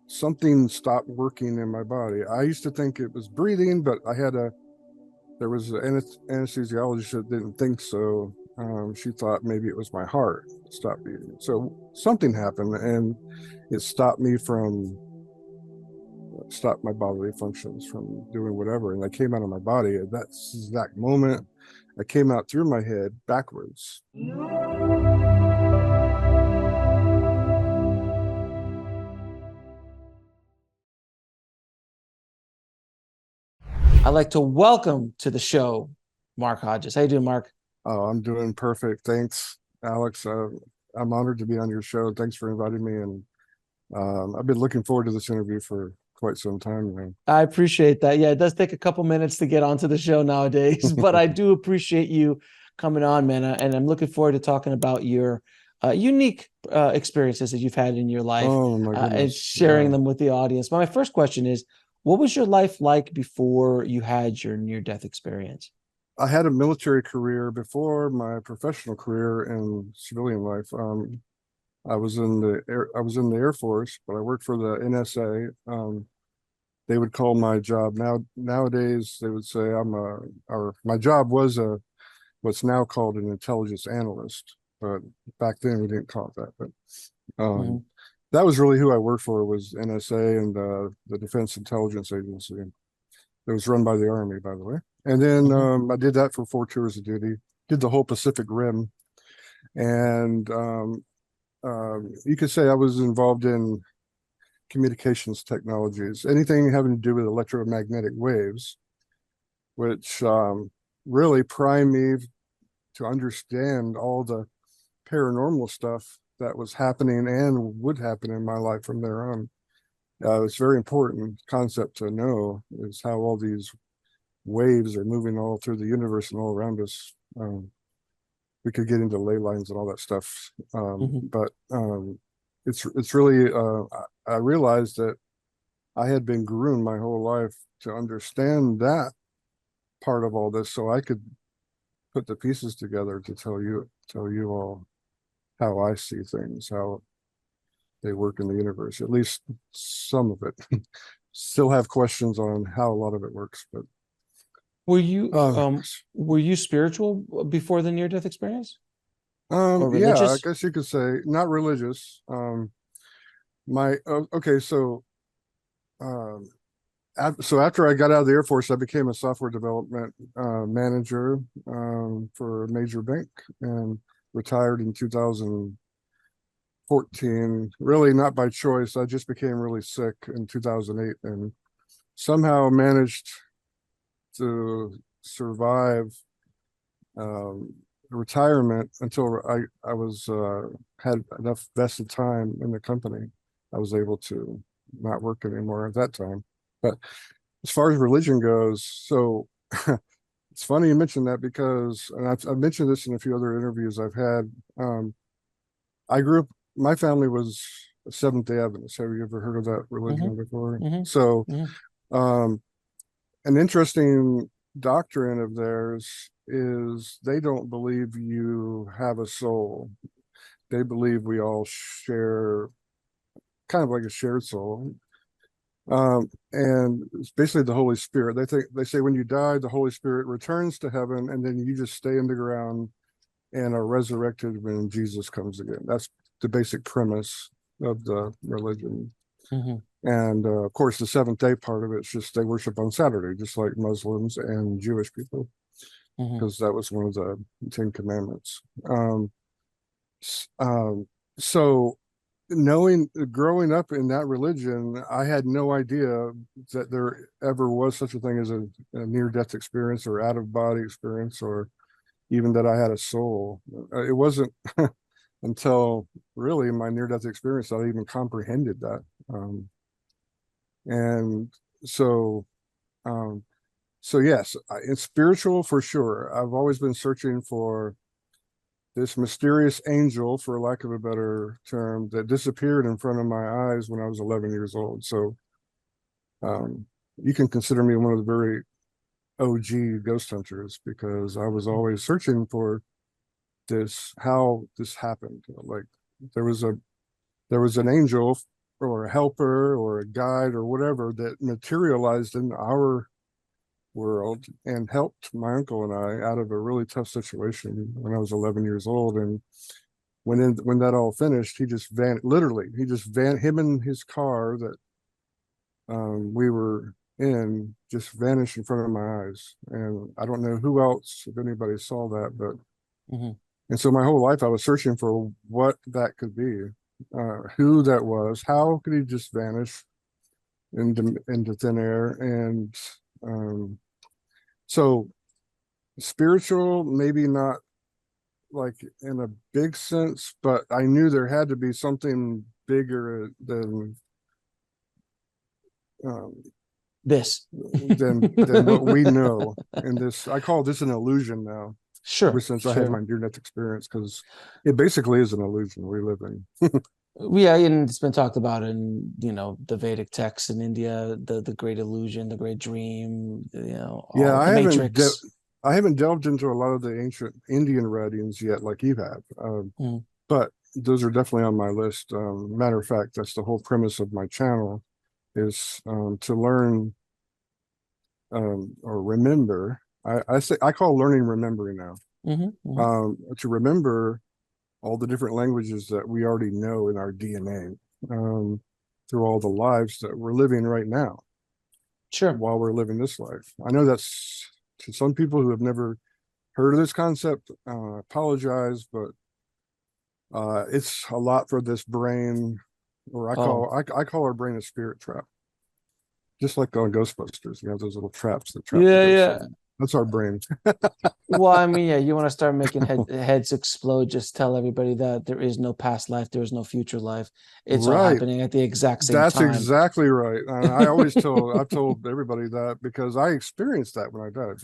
something stopped working in my body. I used to think it was breathing, but there was an anesthesiologist that didn't think so. She thought maybe it was my heart stopped beating. So something happened, and it stopped my bodily functions from doing whatever. And I came out of my body at that exact moment. I came out through my head backwards. I'd like to welcome to the show Mark Hodges. How you doing, Mark? Oh, I'm doing perfect. Thanks, Alex. I'm honored to be on your show. Thanks for inviting me. And I've been looking forward to this interview for quite some time now. I appreciate that. Yeah, it does take a couple minutes to get onto the show nowadays, but I do appreciate you coming on, man. And I'm looking forward to talking about your unique experiences that you've had in your life Oh my and goodness. sharing Yeah. them with the audience. But my first question is, what was your life like before you had your near-death experience? I had a military career before my professional career in civilian life. I was in the Air Force, but I worked for the NSA. They would call my job nowadays they would say my job was what's now called an intelligence analyst, but back then we didn't call it that. But Mm-hmm. that was really who I worked for, was NSA, and the Defense Intelligence Agency. It was run by the Army, by the way. And then Mm-hmm. I did that for 4 tours of duty, did the whole Pacific Rim. And you could say I was involved in communications technologies, anything having to do with electromagnetic waves, which really primed me to understand all the paranormal stuff that was happening and would happen in my life from there on. It's a very important concept to know, is how all these waves are moving all through the universe and all around us. We could get into ley lines and all that stuff, Mm-hmm. but it's really I realized that I had been groomed my whole life to understand that part of all this, so I could put the pieces together to tell you all how I see things, how they work in the universe. At least some of it. Still have questions on how a lot of it works, but Were you oh um were you spiritual before the near-death experience or yeah, I religious? guess you could say not religious. My okay, so um so after I got out of the Air Force, I became a software development manager for a major bank, and retired in 2014. Really not by choice. I just became really sick in 2008 and somehow managed to survive retirement until I was had enough vested time in the company. I was able to not work anymore at that time. But as far as religion goes, so it's funny you mentioned that, because, and I've mentioned this in a few other interviews I've had. I grew up, my family was Seventh Day Adventist. Have you ever heard of that Mm-hmm. religion before? Mm-hmm. So, Mm-hmm. um, an interesting doctrine of theirs is they don't believe you have a soul. They believe we all share, kind of like a shared soul. And it's basically the Holy Spirit. They say when you die, the Holy Spirit returns to heaven, and then you just stay in the ground and are resurrected when Jesus comes again. That's the basic premise of the religion. Mm-hmm. And of course, the seventh day part of it's just they worship on Saturday, just like Muslims and Jewish people, Mm-hmm. because that was one of the Ten Commandments. Um, so, growing up in that religion, I had no idea that there ever was such a thing as a near death experience or out of body experience, or even that I had a soul. It wasn't until really my near death experience that I even comprehended that. And so, um, so yes, it's spiritual for sure. I've always been searching for this mysterious angel, for lack of a better term, that disappeared in front of my eyes when I was 11 years old. So um, you can consider me one of the very OG ghost hunters, because I was always searching for how this happened. Like there was a there was an angel or a helper or a guide or whatever that materialized in our world and helped my uncle and I out of a really tough situation when I was 11 years old. And when that all finished, he just literally, him and his car that we were in just vanished in front of my eyes. And I don't know who else, if anybody saw that, but and so my whole life I was searching for what that could be, who that was, how could he just vanish into thin air. And so spiritual, maybe not like in a big sense, but I knew there had to be something bigger than this than what we know. And this, I call this an illusion now. Ever since I had my near-death experience, because it basically is an illusion we live in. Yeah, and it's been talked about in, you know, the Vedic texts in India, the great illusion, the great dream, you know, Yeah, the Matrix. I haven't delved into a lot of the ancient Indian writings yet, like you have, but those are definitely on my list. Matter of fact, that's the whole premise of my channel, is to learn or remember. I call learning remembering now. To remember all the different languages that we already know in our DNA, through all the lives that we're living right now. While we're living this life. I know that's, to some people who have never heard of this concept, I apologize, but it's a lot for this brain, or I call our brain a spirit trap. Just like on Ghostbusters, you have those little traps that trap the ghosts. That's our brain. Well, I mean, yeah, you want to start making heads explode, just tell everybody that there is no past life, there is no future life. It's all happening at the exact same time. That's exactly right. And I always I've told everybody that because I experienced that when I died.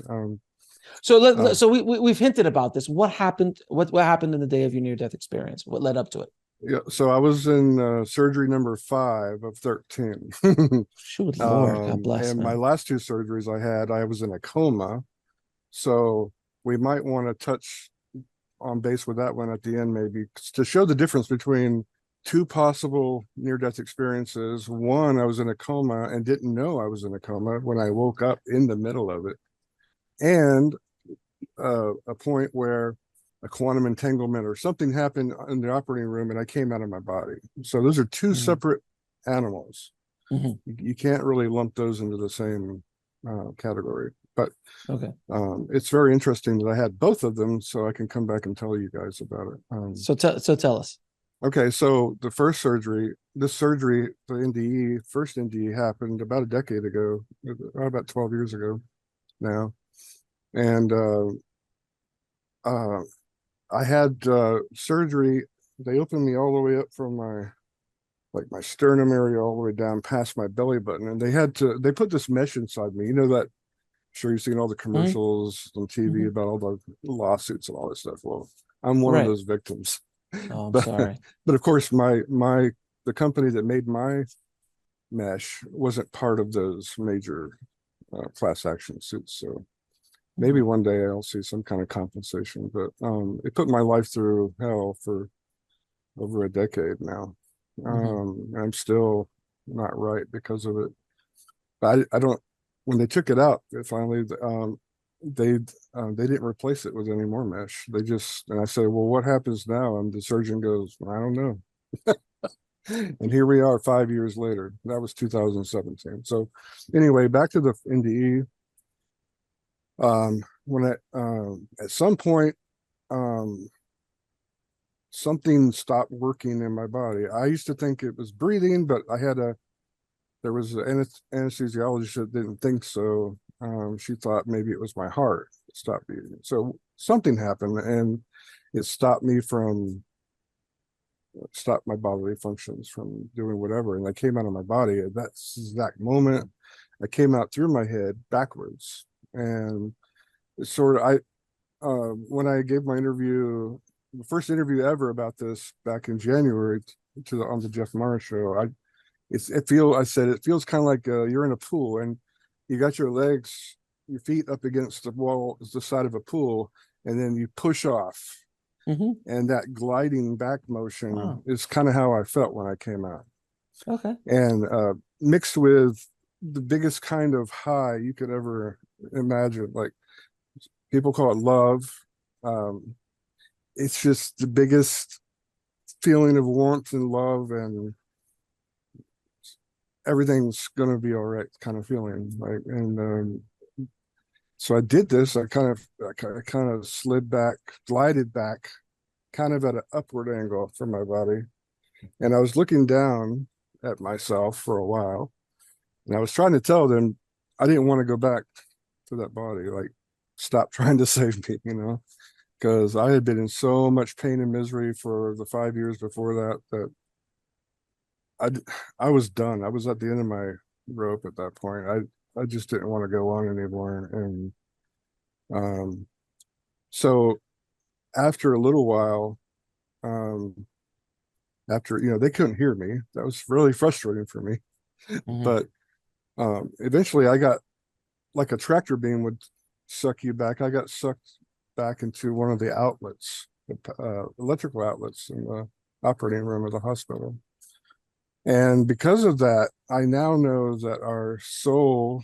So we've hinted about this. What happened? What happened in the day of your near-death experience? What led up to it? Yeah, so I was in surgery number 5 of 13. Shoot, Lord, God bless. And my last 2 surgeries I was in a coma. So we might want to touch on base with that one at the end, maybe, to show the difference between 2 possible near-death experiences. One, I was in a coma and didn't know I was in a coma when I woke up in the middle of it. And a point where a quantum entanglement or something happened in the operating room and I came out of my body. So those are 2 separate animals. You can't really lump those into the same category. But it's very interesting that I had both of them, so I can come back and tell you guys about it. So tell us. Okay, so the first surgery, the NDE, first NDE happened about a decade ago, about 12 years ago now. And I had surgery. They opened me all the way up from my sternum area all the way down past my belly button. And they put this mesh inside me. You know that, I'm sure you've seen all the commercials on TV about all the lawsuits and all this stuff. Well, I'm one of those victims. Oh, I'm sorry. But of course, the company that made my mesh wasn't part of those major class action suits. So maybe one day I'll see some kind of compensation. But it put my life through hell for over a decade now. I'm still not right because of it. But I don't. When they took it out, finally, they didn't replace it with any more mesh. And I said, well, what happens now? And the surgeon goes, I don't know. And here we are 5 years later. That was 2017. So anyway, back to the NDE. When at some point, something stopped working in my body. I used to think it was breathing, but there was an anesthesiologist that didn't think so. She thought maybe it was my heart that stopped beating. So something happened and it stopped my bodily functions from doing whatever. And I came out of my body at that exact moment. I came out through my head backwards. And it's sort of, when I gave my interview, the first interview ever about this back in January on the Jeff Morris show, I said, it feels kind of like you're in a pool and you got your feet up against the wall, the side of a pool, and then you push off. And that gliding back motion is kind of how I felt when I came out. Okay. and mixed with the biggest kind of high you could ever imagine. Like people call it love. Um, it's just the biggest feeling of warmth and love, and everything's gonna be all right kind of feeling. Like, and so I did this. I kind of slid back, glided back, kind of at an upward angle from my body, and I was looking down at myself for a while, and I was trying to tell them I didn't want to go back to that body. Like, stop trying to save me, because I had been in so much pain and misery for the 5 years before that I was done. I was at the end of my rope at that point. I just didn't want to go on anymore. And um, so after a little while, um, after they couldn't hear me. That was really frustrating for me. Hmm. But eventually, I got like a tractor beam would suck you back. I got sucked back into one of the outlets, electrical outlets in the operating room of the hospital. And because of that, I now know that our soul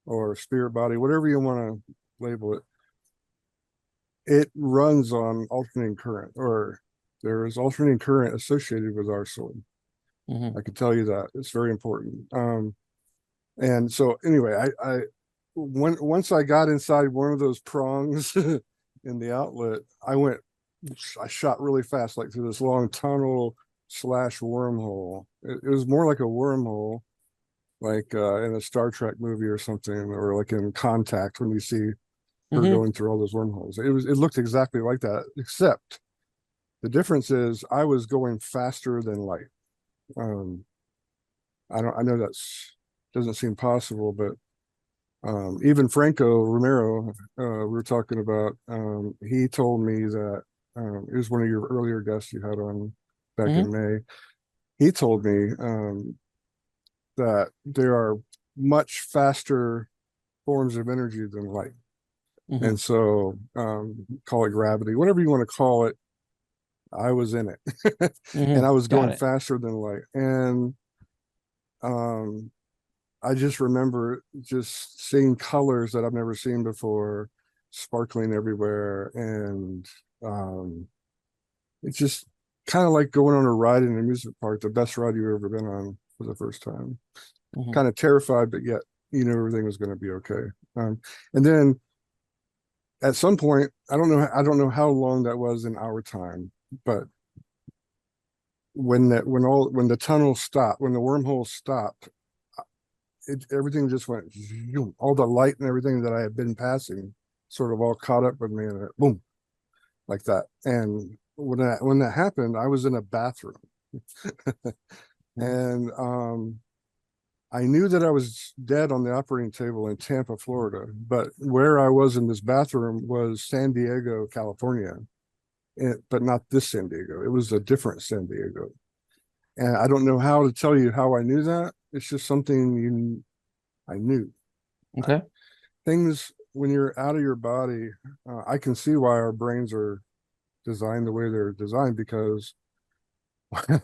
or spirit body, whatever you want to label it, it runs on alternating current, or there is alternating current associated with our soul. Hmm. I can tell you that. It's very important. And so anyway, once I got inside one of those prongs in the outlet, I shot really fast, like through this long tunnel slash wormhole. It was more like a wormhole, like in a Star Trek movie or something, or like in Contact when you see her Hmm. going through all those wormholes. It looked exactly like that, except the difference is I was going faster than light. Um, I know that's doesn't seem possible, but even Franco Romero, we were talking about, he told me that it was one of your earlier guests you had on back Hmm. in May. He told me that there are much faster forms of energy than light. Hmm. And so, call it gravity, whatever you want to call it. I was in it, Hmm. and I was Got going it. faster than light. And um, I just remember just seeing colors that I've never seen before, sparkling everywhere, and it's just kind of like going on a ride in an amusement park, the best ride you've ever been on for the first time. Hmm. Kind of terrified, but yet everything was going to be okay. And then at some point, I don't know how long that was in our time, but when the tunnel stopped, when the wormhole stopped, everything just went zoom. All the light and everything that I had been passing sort of all caught up with me, and it boom, like that. And when that happened, I was in a bathroom, and I knew that I was dead on the operating table in Tampa, Florida, but where I was in this bathroom was San Diego, California, but not this San Diego. It was a different San Diego. And I don't know how to tell you how I knew that. It's just something I knew. Okay. Things when you're out of your body, I can see why our brains are designed the way they're designed, because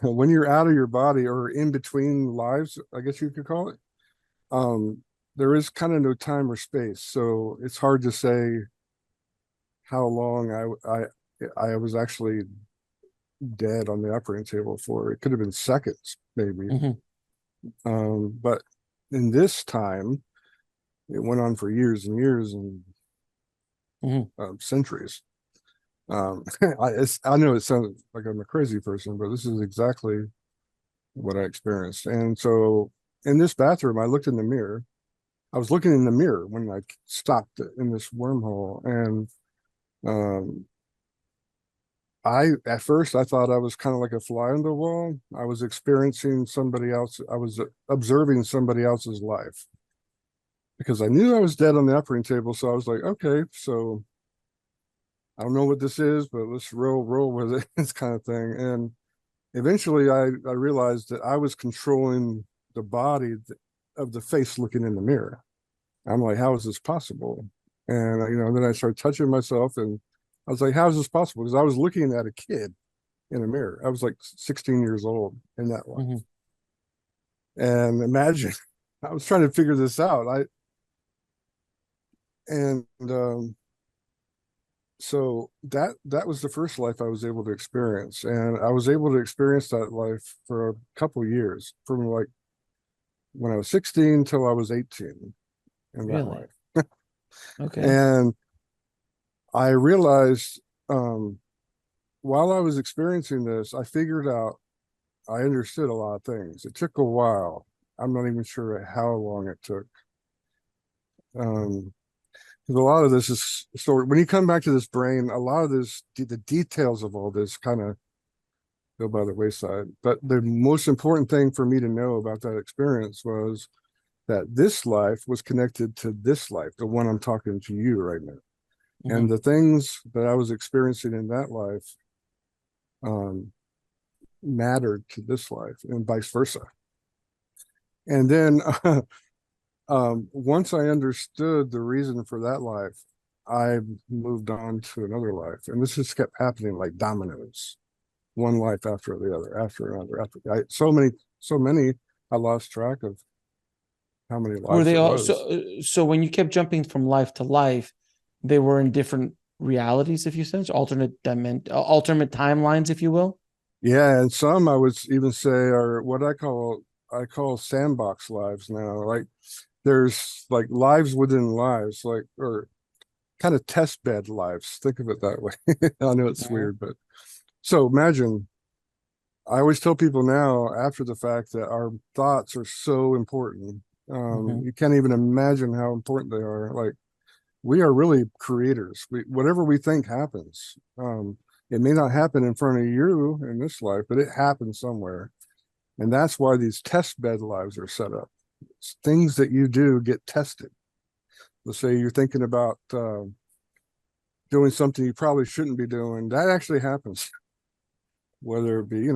when you're out of your body or in between lives, I guess you could call it, um, there is kind of no time or space. So it's hard to say how long I was actually dead on the operating table for. It could have been seconds, maybe. Hmm. But in this time, it went on for years and years and Hmm. centuries. I know it sounds like I'm a crazy person, but this is exactly what I experienced. And so in this bathroom, I looked in the mirror. I was looking in the mirror when I stopped in this wormhole, and um, at first I thought I was kind of like a fly on the wall. I was experiencing somebody else. I was observing somebody else's life because I knew I was dead on the operating table. So I was like, okay, so I don't know what this is, but let's roll with it. This kind of thing. And eventually I realized that I was controlling the body of the face looking in the mirror. I'm like, how is this possible? And then I started touching myself, and I was like, how is this possible? Because I was looking at a kid in a mirror. I was like 16 years old in that one. Hmm. And imagine, I was trying to figure this out. And so that was the first life I was able to experience, and I was able to experience that life for a couple of years, from like when I was 16 till I was 18 in that Really? life. Okay. And I realized, while I was experiencing this, I figured out, I understood a lot of things. It took a while. I'm not even sure how long it took. Because a lot of this is, so when you come back to this brain, a lot of this, the details of all this kind of go by the wayside. But the most important thing for me to know about that experience was that this life was connected to this life, the one I'm talking to you right now. And the things that I was experiencing in that life mattered to this life, and vice versa. And then once I understood the reason for that life, I moved on to another life, and this just kept happening like dominoes, one life after the other, after another, so many, I lost track of how many Were lives they it all was. so when you kept jumping from life to life, they were in different realities, if you said, alternate timelines, if you will? Yeah, and some I would even say are what I call sandbox lives now. Like there's like lives within lives, like, or kind of test bed lives. Think of it that way. I know it's Mhm. weird, but so imagine, I always tell people now after the fact that our thoughts are so important. Mhm. You can't even imagine how important they are. Like we are really creators. Whatever we think happens. It may not happen in front of you in this life, but it happens somewhere. And that's why these test bed lives are set up. It's things that you do get tested. Let's say you're thinking about doing something you probably shouldn't be doing. That actually happens. Whether it be,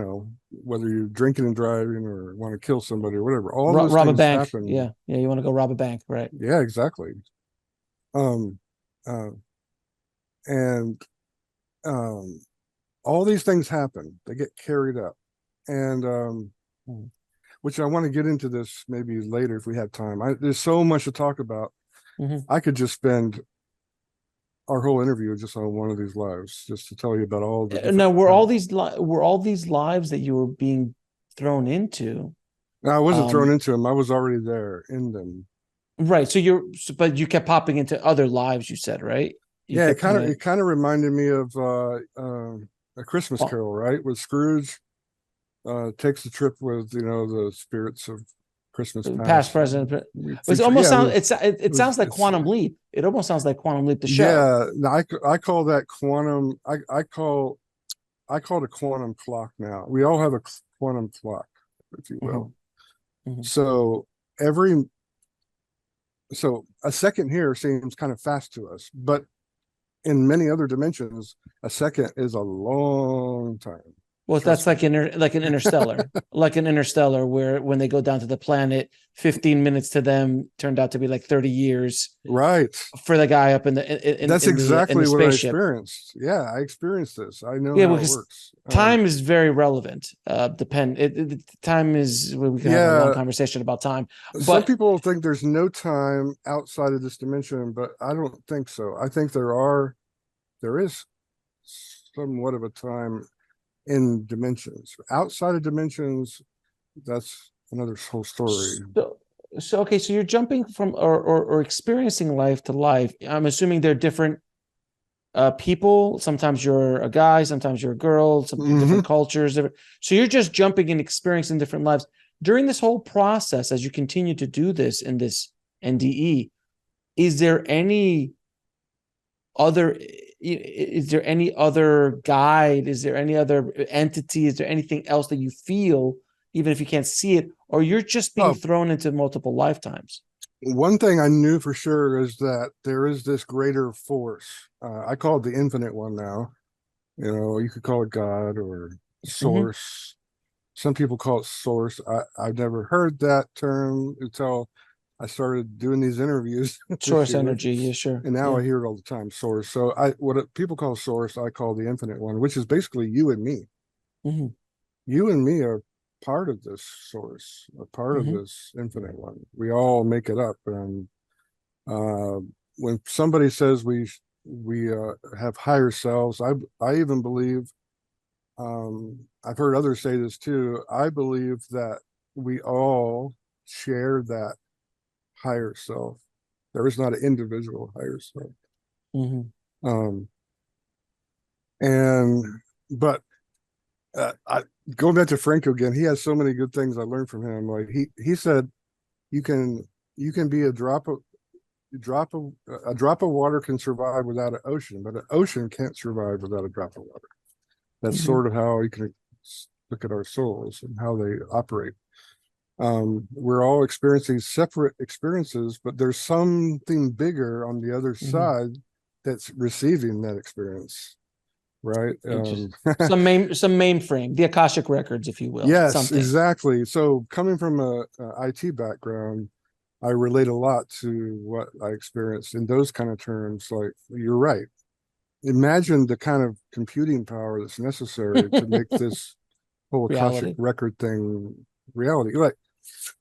whether you're drinking and driving or want to kill somebody or whatever, all those Rob a things bank. happen. Yeah. Yeah. You want to go rob a bank, right? Yeah, exactly. Um, uh, and um, all these things happen. They get carried up. And Mhm. which I want to get into this maybe later if we have time. There's so much to talk about. Mhm. I could just spend our whole interview just on one of these lives, just to tell you about all the different. Now, were all these lives that you were being thrown into? Now, I wasn't thrown Um, into them. I was already there in them. right. But you kept popping into other lives. You said, right? You Yeah, kept kind of it kind of reminded me of A Christmas Carol, right? With Scrooge takes a trip with the spirits of Christmas past, past. present. We It feature, almost yeah, sounds. It was sounds like it's Quantum Leap. It almost sounds like Quantum Leap, the show. yeah. No, I call that quantum. I call it a quantum clock now. We all have a quantum clock, if you will. Mhm. Mhm. So every so a second here seems kind of fast to us, but in many other dimensions, a second is a long time. Well, that's Trust me. like an interstellar, where when they go down to the planet, 15 minutes to them turned out to be like 30 years Right. for the guy up That's in the exactly what I spaceship. experienced. Yeah, I experienced this. I know Yeah, how it because works. time is very relevant. Time is, well, we can have a long Yeah, conversation about time, some but people think there's no time outside of this dimension, but I don't think so. I think there is somewhat of a time in dimensions. Outside of dimensions, that's another whole story. so okay, so you're jumping from or experiencing life to life. I'm assuming they're different people. Sometimes you're a guy, sometimes you're a girl, some Hmm. different cultures. So you're just jumping and experiencing different lives. During this whole process, as you continue to do this in this NDE, is there any other is there any other guide? Is there any other entity? Is there anything else that you feel, even if you can't see it, or you're just being Oh, thrown into multiple lifetimes? one thing I knew for sure is that there is this greater force. I call it the infinite one now. You could call it God or Mm-hmm. source. Some people call it source. I've never heard that term until I started doing these interviews this Source year. energy, yeah, sure, And now yeah. I hear it all the time, source. So people call source, I call the infinite one, which is basically you and me. Mm-hmm. You and me are. part of this source, a part of Hmm. this infinite one. We all make it up. And when somebody says we have higher selves, I even believe, I've heard others say this too. I believe that we all share that higher self. There is not an individual higher self. Hmm. Um, and but I going back to Franco again, he has so many good things I learned from him. Like he said, you can be a drop of water can survive without an ocean, but an ocean can't survive without a drop of water. That's Hmm. sort of how you can look at our souls and how they operate. We're all experiencing separate experiences, but there's something bigger on the other Hmm. side that's receiving that experience, right? Just some mainframe, the Akashic records, if you will, Yes, something. exactly. So coming from a IT background, I relate a lot to what I experienced in those kind of terms. Like you're right. Imagine the kind of computing power that's necessary to make this whole Akashic Reality. record thing reality. Like,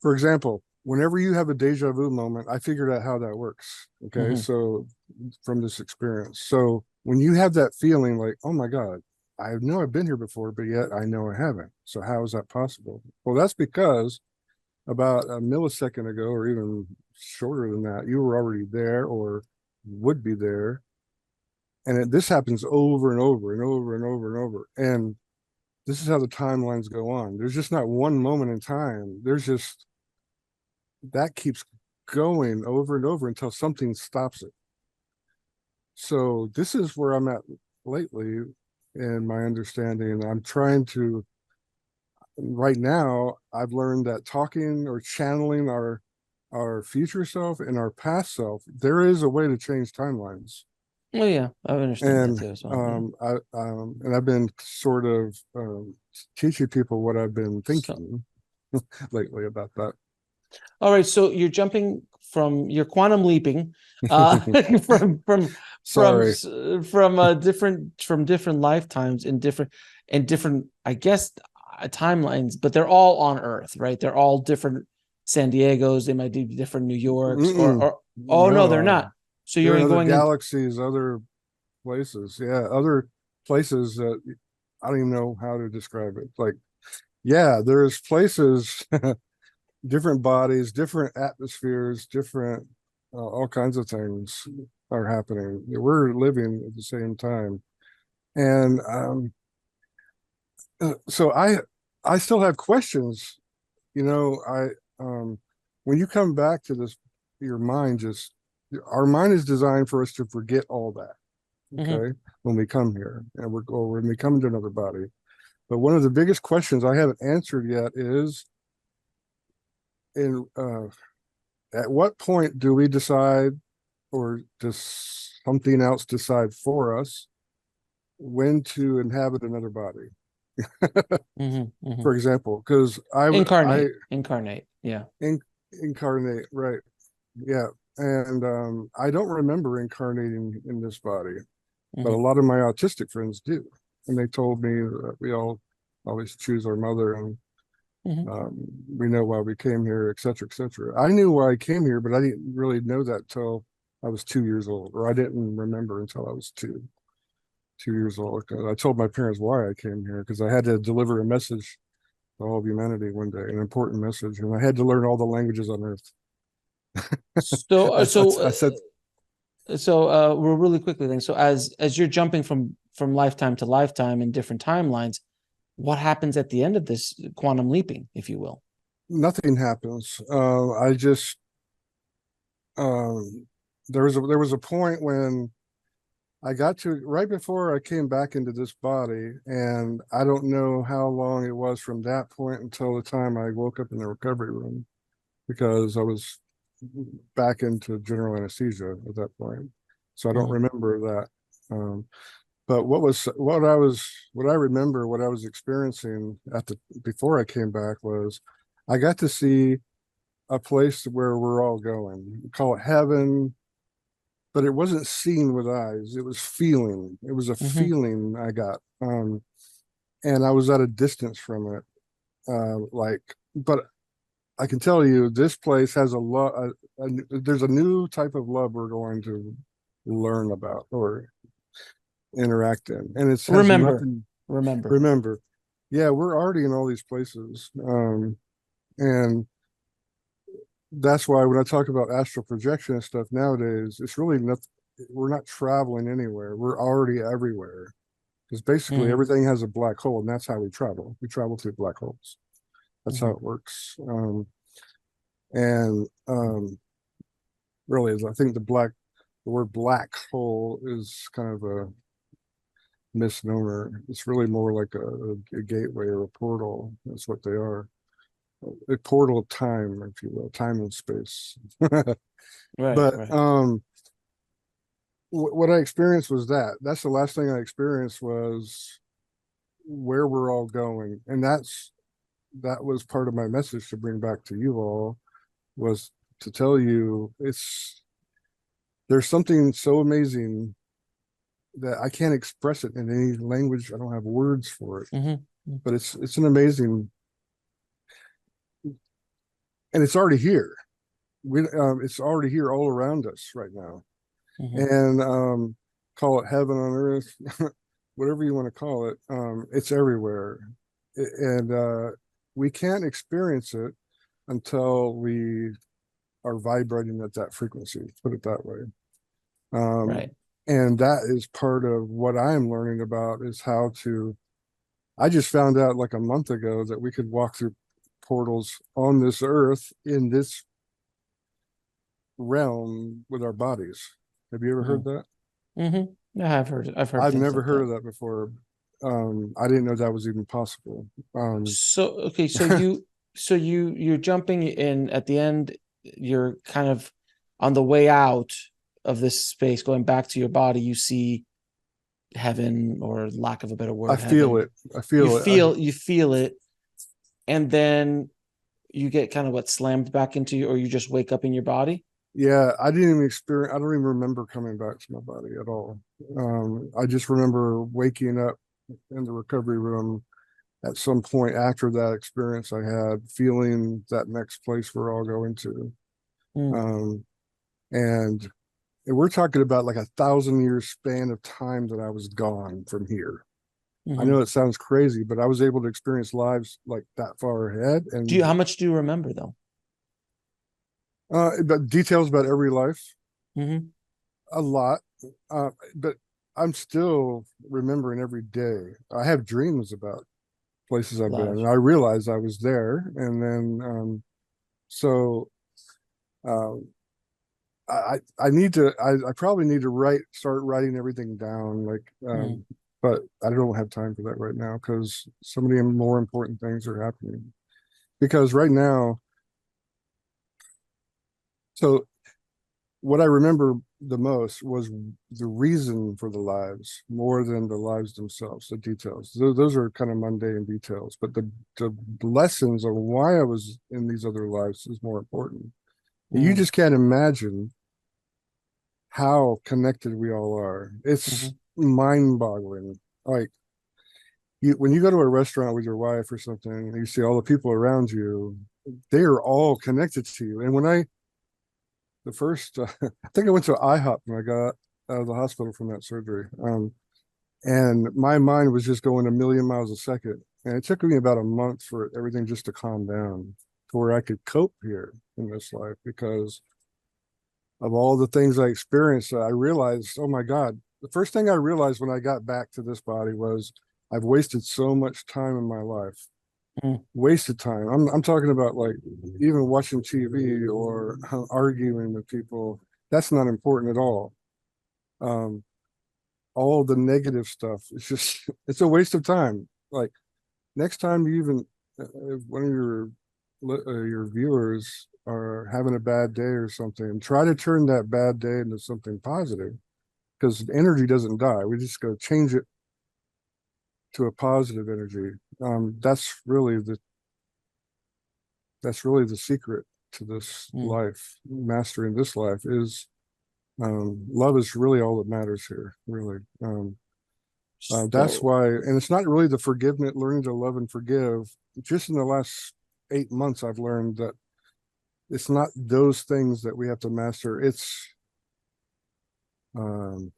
for example, whenever you have a deja vu moment, I figured out how that works. Okay. Hmm. So from this experience. So when you have that feeling like, oh my God, I know I've been here before, but yet I know I haven't. So how is that possible? Well, that's because about a millisecond ago, or even shorter than that, you were already there or would be there. And this happens over and over and over and over and over. And this is how the timelines go on. There's just not one moment in time. There's just that keeps going over and over until something stops it. So this is where I'm at lately in my understanding. I'm trying to right now, I've learned that talking or channeling our future self and our past self, there is a way to change timelines. Oh yeah, I understand that And too as well. Yeah. I've been sort of teaching people what I've been So, thinking lately about that. all right. So you're quantum leaping, uh, from Sorry. different lifetimes in different, I guess, timelines, but they're all on Earth, right? They're all different San Diego's. They might be different New York's, Mm-mm. oh no, No, they're not. So they're you're in other going in. galaxies, other places. Yeah, other places that I don't even know how to describe it. Like, yeah, there's places, different bodies, different atmospheres, different all kinds of things are happening. We're living at the same time, and so I still have questions. You know, when you come back to this, your mind just our mind is designed for us to forget all that. Mhm. Okay, when we come here and or when we come into another body. But one of the biggest questions I haven't answered yet is in at what point do we decide, or does something else decide for us when to inhabit another body? Mhm. Mhm. For example, because I Incarnate. Yeah. in, incarnate, right? Yeah, and I don't remember incarnating in this body, but a Mhm. lot of my autistic friends do, and they told me that we all always choose our mother, and Mhm. we know why we came here, et cetera, et cetera. I knew why I came here, but I didn't really know that till I was 2 years old, or I didn't remember until I was 2 years old. I told my parents why I came here because I had to deliver a message to all of humanity one day, an important message, and I had to learn all the languages on earth. So, I said, we're really quickly then. So as you're jumping from lifetime to lifetime in different timelines, what happens at the end of this quantum leaping, if you will? nothing happens. I just um, there was a point when I got to right before I came back into this body, and I don't know how long it was from that point until the time I woke up in the recovery room because I was back into general anesthesia at that point. So I don't Mhm. remember that. But what I remember, what I was experiencing at the before I came back was I got to see a place where we're all going. We call it heaven, but it wasn't seen with eyes. It was feeling. It was a Mhm. feeling I got. And I was at a distance from it. But I can tell you this place has a lot. There's a new type of love we're going to learn about or interact in, and it has nothing. Remember, yeah, we're already in all these places, and that's why when I talk about astral projection and stuff nowadays, it's really not. We're not traveling anywhere. We're already everywhere because basically everything has a black hole, and that's how we travel. We travel through black holes. That's how it works. And really, I think the word black hole is kind of a misnomer. It's really more like a gateway or a portal. That's what they are. A portal of time, if you will, time and space. But what I experienced was that. That's the last thing I experienced was where we're all going, and that was part of my message to bring back to you all, was to tell you there's something so amazing that I can't express it in any language. I don't have words for it, but it's an amazing, and it's already here. It's already here all around us right now, and call it heaven on earth, whatever you want to call it. It's everywhere, and we can't experience it until we are vibrating at that frequency, put it that way. And that is part of what I'm learning about, is how to, I just found out like a month ago that we could walk through portals on this earth in this realm with our bodies. Have you ever heard that? Yeah, I've heard it. I've never heard of that before. I didn't know that was even possible. So you're jumping in at the end. You're kind of on the way out of this space, going back to your body. You see heaven, or lack of a better word. I feel it. You feel it, and then you get kind of slammed back into you, or you just wake up in your body. Yeah, I didn't even experience. I don't even remember coming back to my body at all. I just remember waking up in the recovery room at some point after that experience I had, feeling that next place we're all going to. And we're talking about like 1,000-year span of time that I was gone from here. I know it sounds crazy, but I was able to experience lives like that far ahead. And how much do you remember though? But details about every life, a lot. But I'm still remembering every day. I have dreams about places I've been, and I realized I was there. And then, I probably need to start writing everything down, but I don't have time for that right now because so many more important things are happening. Because right now, so what I remember the most was the reason for the lives more than the lives themselves, the details. Those are kind of mundane details, but the lessons of why I was in these other lives is more important. You just can't imagine how connected we all are. It's mind-boggling. Like when you go to a restaurant with your wife or something, and you see all the people around you, they are all connected to you. And when I think I went to IHOP when I got out of the hospital from that surgery. And my mind was just going a million miles a second. And it took me about a month for everything just to calm down to where I could cope here in this life, because of all the things I experienced. I realized, oh my God, the first thing I realized when I got back to this body was I've wasted so much time in my life. Wasted time. I'm talking about like even watching TV or arguing with people. That's not important at all. All the negative stuff, it's a waste of time. Like next time you even, if one of your viewers are having a bad day or something, try to turn that bad day into something positive, because energy doesn't die. We just got to change it to a positive energy. That's really the secret to this life. Mastering this life is love is really all that matters here, really. That's So, why, and it's not really the forgiveness, learning to love and forgive. Just in the last 8 months, I've learned that it's not those things that we have to master. Um,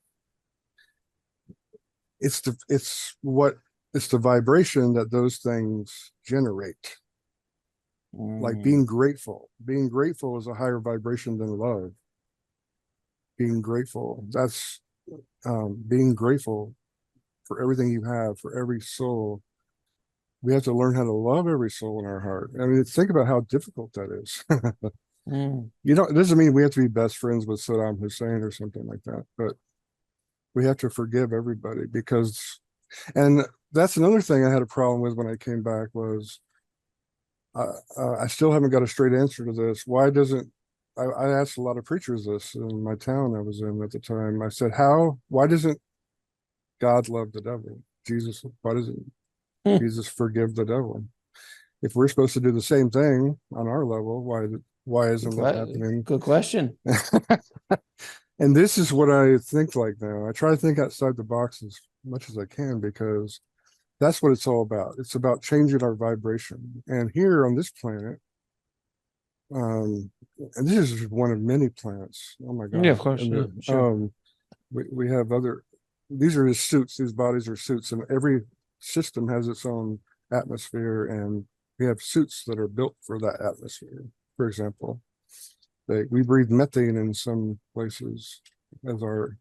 it's the vibration that those things generate. Like mm, being grateful. Being grateful is a higher vibration than love. Being grateful. That's being grateful for everything you have, for every soul. We have to learn how to love every soul in our heart. I mean, think about how difficult that is. mm. It doesn't mean we have to be best friends with Saddam Hussein or something like that, but we have to forgive everybody and that's another thing I had a problem with when I came back was I still haven't got a straight answer to this. Why doesn't I asked a lot of preachers this in my town I was in at the time. I said, why doesn't God love the devil? Why doesn't Jesus forgive the devil? If we're supposed to do the same thing on our level, why isn't that happening? Good question. And this is what I think like now. I try to think outside the box as much as I can because that's what it's all about. It's about changing our vibration. And here on this planet, and this is one of many planets. Oh my Yeah, of God. course. And Yeah, sure. we have these are just suits, these bodies are suits, and every system has its own atmosphere, and we have suits that are built for that atmosphere. For example, we breathe methane in some places as our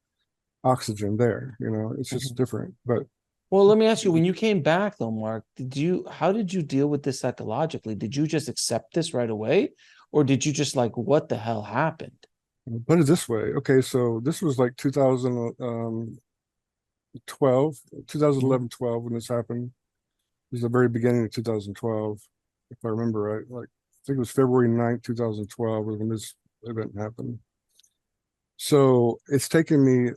oxygen there. It's just Mhm. different. But Well, let me ask you, when you came back though, Mark, how did you deal with this psychologically? Did you just accept this right away? Or did you just like, what the hell happened? put it this way. Okay, so this was like 2012, Mhm. 2011, 12 when this happened. It was the very beginning of 2012, if I remember right. Like I think it was February 9th, 2012 when this event happened. So it's taken me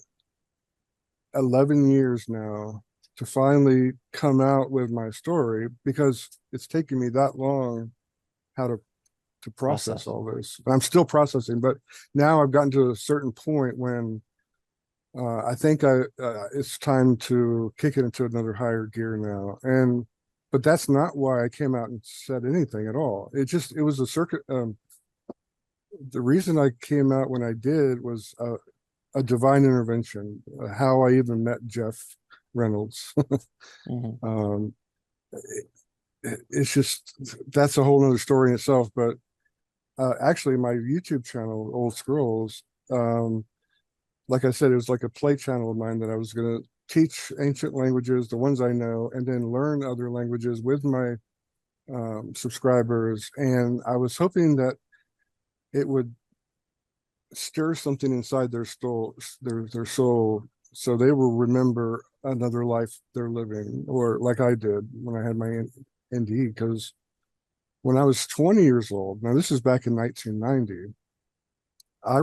11 years now to finally come out with my story because it's taken me that long how to process Process. all this. I'm still processing, but now I've gotten to a certain point when I think it's time to kick it into another higher gear now. But that's not why I came out and said anything at all. It was a circuit. The reason I came out when I did was a divine intervention. How I even met Jeff Reynolds. Mhm. um, it's just that's a whole other story in itself. But actually, my YouTube channel, Old Scrolls, like I said, it was like a play channel of mine that I was going to teach ancient languages, the ones I know, and then learn other languages with my subscribers. And I was hoping that it would stir something inside their soul, so they will remember another life they're living, or like I did when I had my NDE. Because when I was 20 years old, now this is back in 1990, I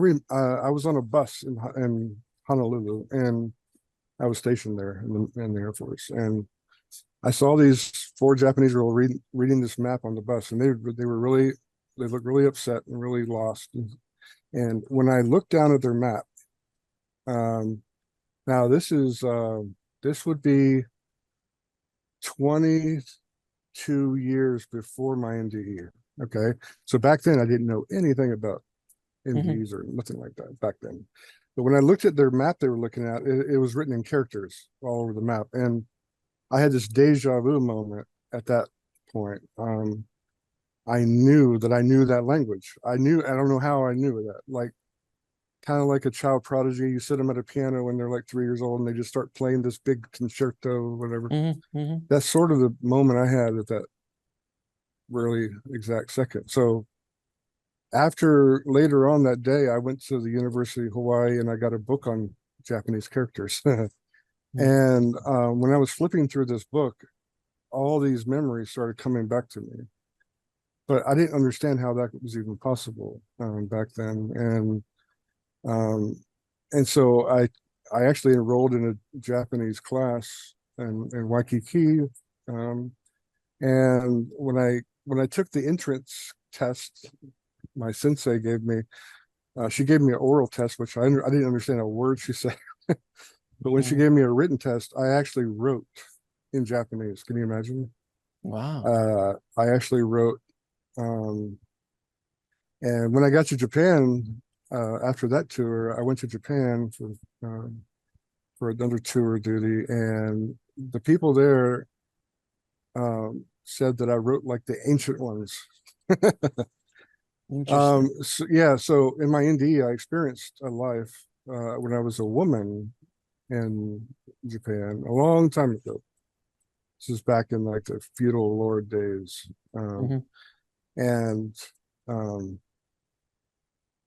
was on a bus in Honolulu, and I was stationed there in the Air Force, and I saw these four Japanese girls reading this map on the bus, and they looked really upset and really lost. And when I looked down at their map, um, now this would be 22 years before my NDE. Okay, so back then I didn't know anything about Mhm. NDEs or nothing like that back then. But when I looked at their map they were looking at, it was written in characters all over the map. And I had this deja vu moment at that point. I knew that I knew that language. I don't know how I knew that. Like, kind of like a child prodigy. You sit them at a piano when they're like 3 years old and they just start playing this big concerto, whatever. Mhm. Mhm. That's sort of the moment I had at that really exact second. So after later on that day, I went to the University of Hawaii and I got a book on Japanese characters. Mhm. And when I was flipping through this book, all these memories started coming back to me. But I didn't understand how that was even possible back then. Um, and so I actually enrolled in a Japanese class in Waikiki. Um, and when I took the entrance test, my sensei gave me she gave me an oral test, which I didn't understand a word she said. But when she gave me a written test, I actually wrote in Japanese. Can you imagine? Wow. I actually wrote, and when I got to Japan, after that tour, I went to Japan for another tour duty, and the people there said that I wrote like the ancient ones. Interesting. So, yeah, so in my NDE, I experienced a life when I was a woman in Japan a long time ago. This is back in like the feudal lord days. Hmm. And um,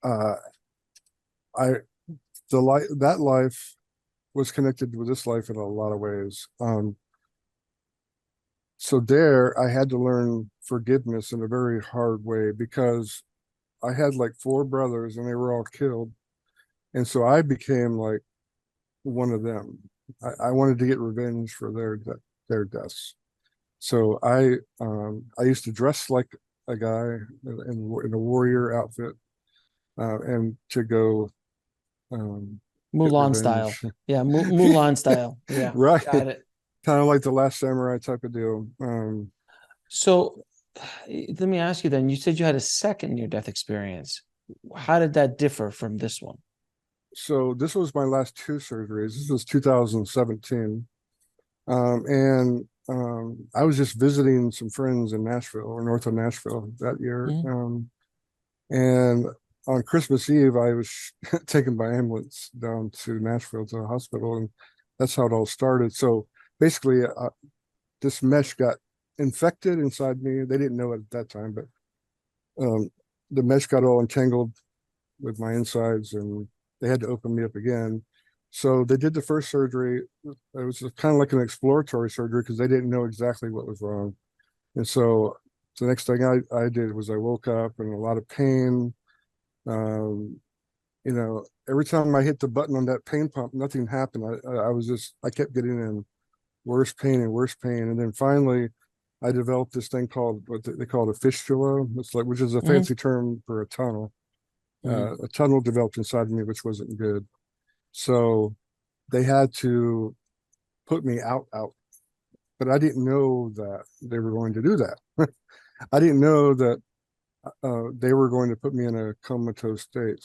uh, I that life was connected with this life in a lot of ways. So there, I had to learn forgiveness in a very hard way because I had like four brothers and they were all killed, and so I became like one of them. I wanted to get revenge for their deaths. So I used to dress like a guy in a warrior outfit and to go get Mulan style. revenge. Yeah, Mulan style. Yeah, Right. got it. Kind of like the Last Samurai type of deal. So let me ask you then, you said you had a second near-death experience. How did that differ from this one? So this was my last two surgeries. This was 2017. And I was just visiting some friends in Nashville or north of Nashville that year. Mhm. And on Christmas Eve, I was taken by ambulance down to Nashville to the hospital, and that's how it all started. So basically, this mesh got infected inside me. They didn't know it at that time, but the mesh got all entangled with my insides, and they had to open me up again. So they did the first surgery. It was kind of like an exploratory surgery because they didn't know exactly what was wrong. And so the next thing I did was I woke up in a lot of pain. Um, every time I hit the button on that pain pump, nothing happened. I kept getting in worse pain and worse pain. And then finally I developed this thing called what they call a fistula. It's like, which is a Mhm. fancy term for a tunnel. Mhm. A tunnel developed inside of me, which wasn't good. So they had to put me out, but I didn't know that they were going to do that. I didn't know that they were going to put me in a comatose state.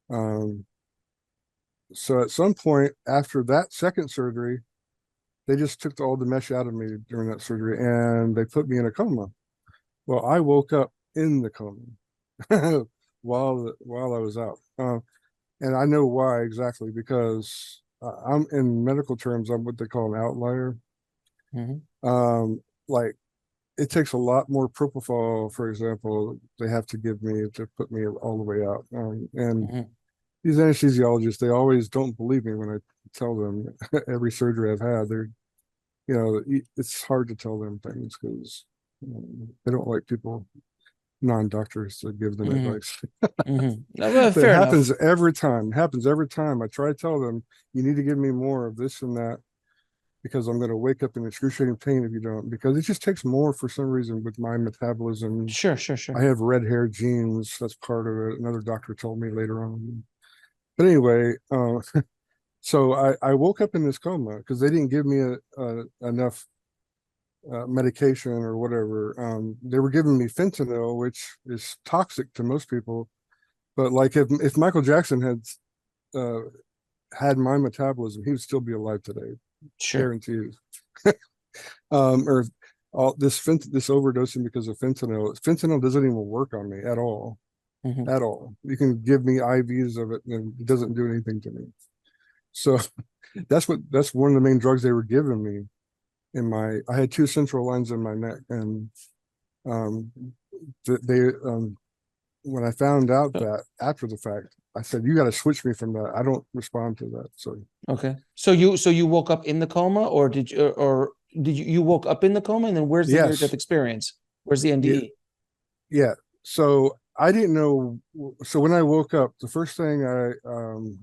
Um, so at some point after that second surgery, they just took all the mesh out of me during that surgery and they put me in a coma. Well, I woke up in the coma while I was out. And I know why exactly because I'm in medical terms, I'm what they call an outlier. Mhm. Like it takes a lot more propofol, for example, they have to give me to put me all the way out. And Mhm. these anesthesiologists, they always don't believe me when I tell them every surgery I've had. It's hard to tell them things because they don't like people, non-doctors, to give them Mhm. advice. Mhm. Well, But it fair enough. happens every time. It happens every time. I try to tell them, you need to give me more of this and that because I'm going to wake up in excruciating pain if you don't. Because it just takes more for some reason with my metabolism. Sure, sure, I sure. have red hair genes. That's part of it. Another doctor told me later on. But anyway, so I woke up in this coma because they didn't give me enough medication or whatever. They were giving me fentanyl, which is toxic to most people. But like if Michael Jackson uh, had my metabolism, he would still be alive today, Sure. guaranteed. Or all this overdosing because of fentanyl. Fentanyl doesn't even work on me at all, Mhm. at all. You can give me IVs of it, and it doesn't do anything to me. So that's one of the main drugs they were giving me. I had two central lines in my neck, and um, they when I found out So, that after the fact, I said, you got to switch me from that. I don't respond to that. So okay. So you woke up in the coma, or did you woke up in the coma, and then where's the near-death yes, experience? Where's the yeah, NDE? yeah. So I didn't know. So when I woke up, the first thing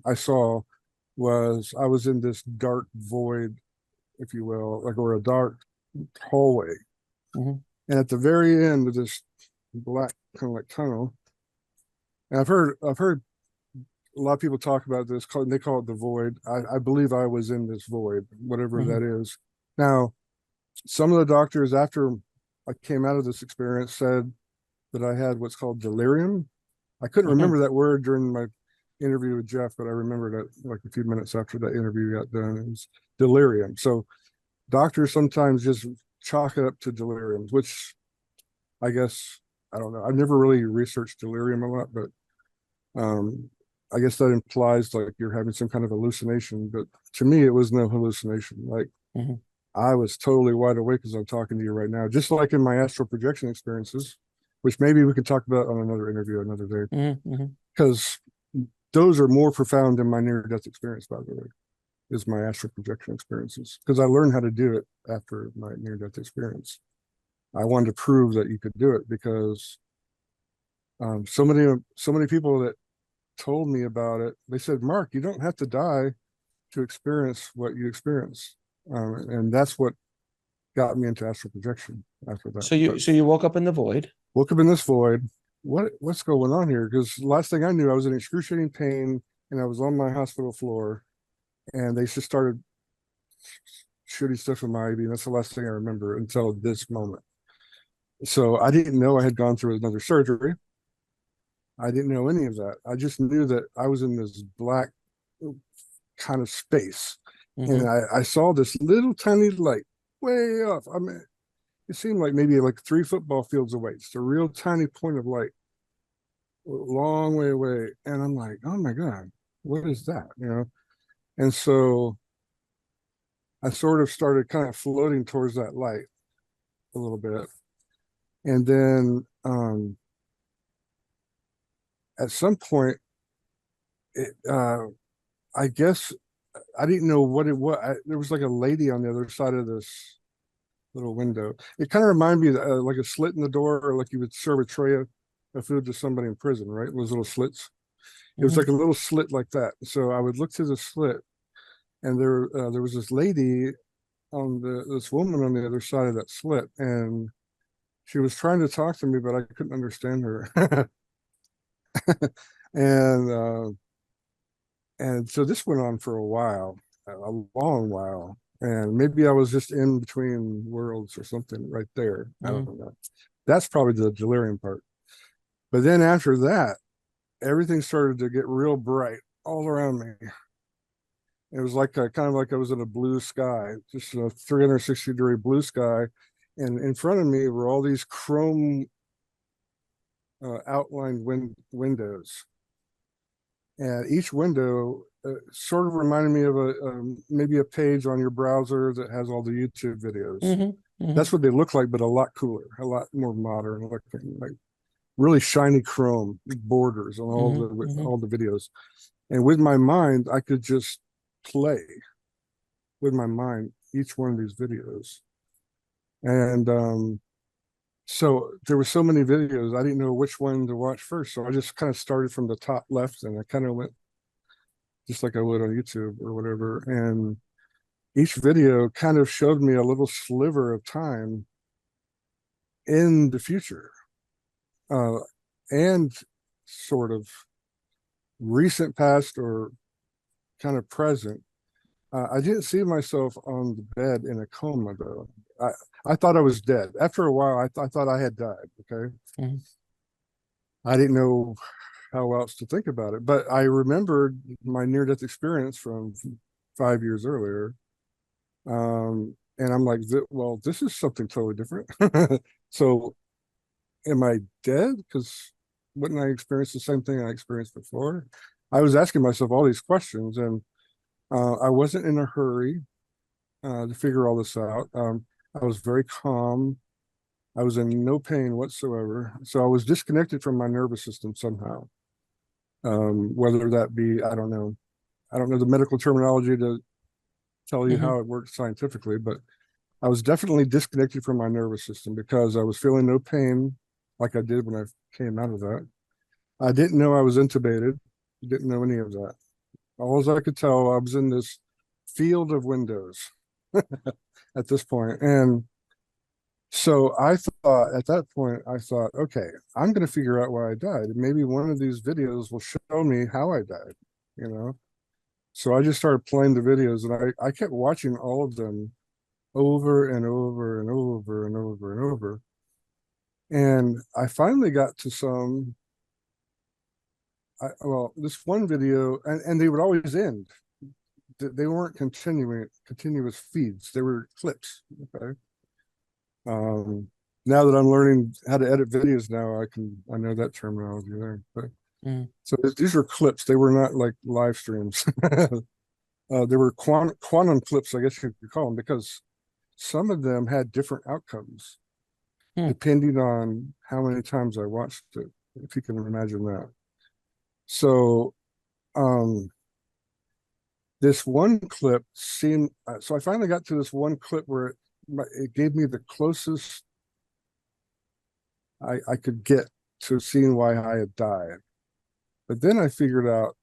I saw was I was in this dark void, if you will, like or a dark hallway. Mhm. And at the very end of this black kind of like tunnel, and I've heard a lot of people talk about this, they call it the void. I believe I was in this void, whatever that is. Now, some of the doctors, after I came out of this experience, said that I had what's called delirium. I couldn't remember that word during my interview with Jeff, but I remembered it like a few minutes after that interview got done. It was delirium. So doctors sometimes just chalk it up to delirium, which I guess, I don't know. I've never really researched delirium a lot, but I guess that implies like you're having some kind of hallucination. But to me, it was no hallucination. Like I was totally wide awake as I'm talking to you right now, just like in my astral projection experiences, which maybe we could talk about on another interview another day, because those are more profound than my near-death experience, by the way, is my astral projection experiences, because I learned how to do it after my near-death experience. I wanted to prove that you could do it because so many people that told me about it, they said, Mark, you don't have to die to experience what you experience. And that's what got me into astral projection after that. So you woke up in the void. Woke up in this void. What's going on here? Because the last thing I knew, I was in excruciating pain and I was on my hospital floor, and they just started shooting stuff in my IV. And that's the last thing I remember until this moment. So I didn't know I had gone through another surgery. I didn't know any of that. I just knew that I was in this black kind of space. And I saw this little tiny light way off. I mean, it seemed like maybe like 3 football fields away. It's a real tiny point of light, a long way away. And I'm like, oh my God, what is that? You know? And so I sort of started kind of floating towards that light a little bit. And then at some point, I guess I didn't know what it was. There was like a lady on the other side of this little window. It kind of reminded me of, like a slit in the door, or like you would serve a tray of food to somebody in prison, right? Those little slits. It was like a little slit like that. So I would look through the slit, and there was this lady this woman on the other side of that slit, and she was trying to talk to me, but I couldn't understand her. And so this went on for a while, a long while. And maybe I was just in between worlds or something right there. I don't know. That's probably the delirium part. But then after that, everything started to get real bright all around me. It was like kind of like I was in a blue sky, just a 360-degree blue sky. And in front of me were all these chrome outlined windows. And each window sort of reminded me of maybe a page on your browser that has all the YouTube videos. That's what they look like, but a lot cooler, a lot more modern looking, like really shiny chrome borders on all the videos. And with my mind, I could just play with my mind each one of these videos. And so there were so many videos, I didn't know which one to watch first. So I just kind of started from the top left, and I kind of went just like I would on YouTube or whatever. And each video kind of showed me a little sliver of time in the future, and sort of recent past or kind of present. I didn't see myself on the bed in a coma, though. I thought I was dead. After a while, I thought I had died. Okay. I didn't know how else to think about it, but I remembered my near-death experience from 5 years earlier. And I'm like, well, this is something totally different. So am I dead? Because wouldn't I experience the same thing I experienced before? I was asking myself all these questions, and I wasn't in a hurry to figure all this out. I was very calm. I was in no pain whatsoever. So I was disconnected from my nervous system somehow. Whether that be, I don't know the medical terminology to tell you how it works scientifically, but I was definitely disconnected from my nervous system because I was feeling no pain like I did when I came out of that. I didn't know I was intubated. Didn't know any of that. All I could tell, I was in this field of windows at this point. And so I thought at that point, okay, I'm going to figure out why I died. Maybe one of these videos will show me how I died. you know? So I just started playing the videos, and I kept watching all of them over and over and over and over and over. And I finally got to some, well, this one video, and they would always end. They weren't continuous feeds. They were clips. Okay. Now that I'm learning how to edit videos now, I know that terminology there. But so these are clips. They were not like live streams. They were quantum clips, I guess you could call them, because some of them had different outcomes depending on how many times I watched it, if you can imagine that. So this one clip seemed, so I finally got to this one clip where it gave me the closest I could get to seeing why I had died. But then I figured out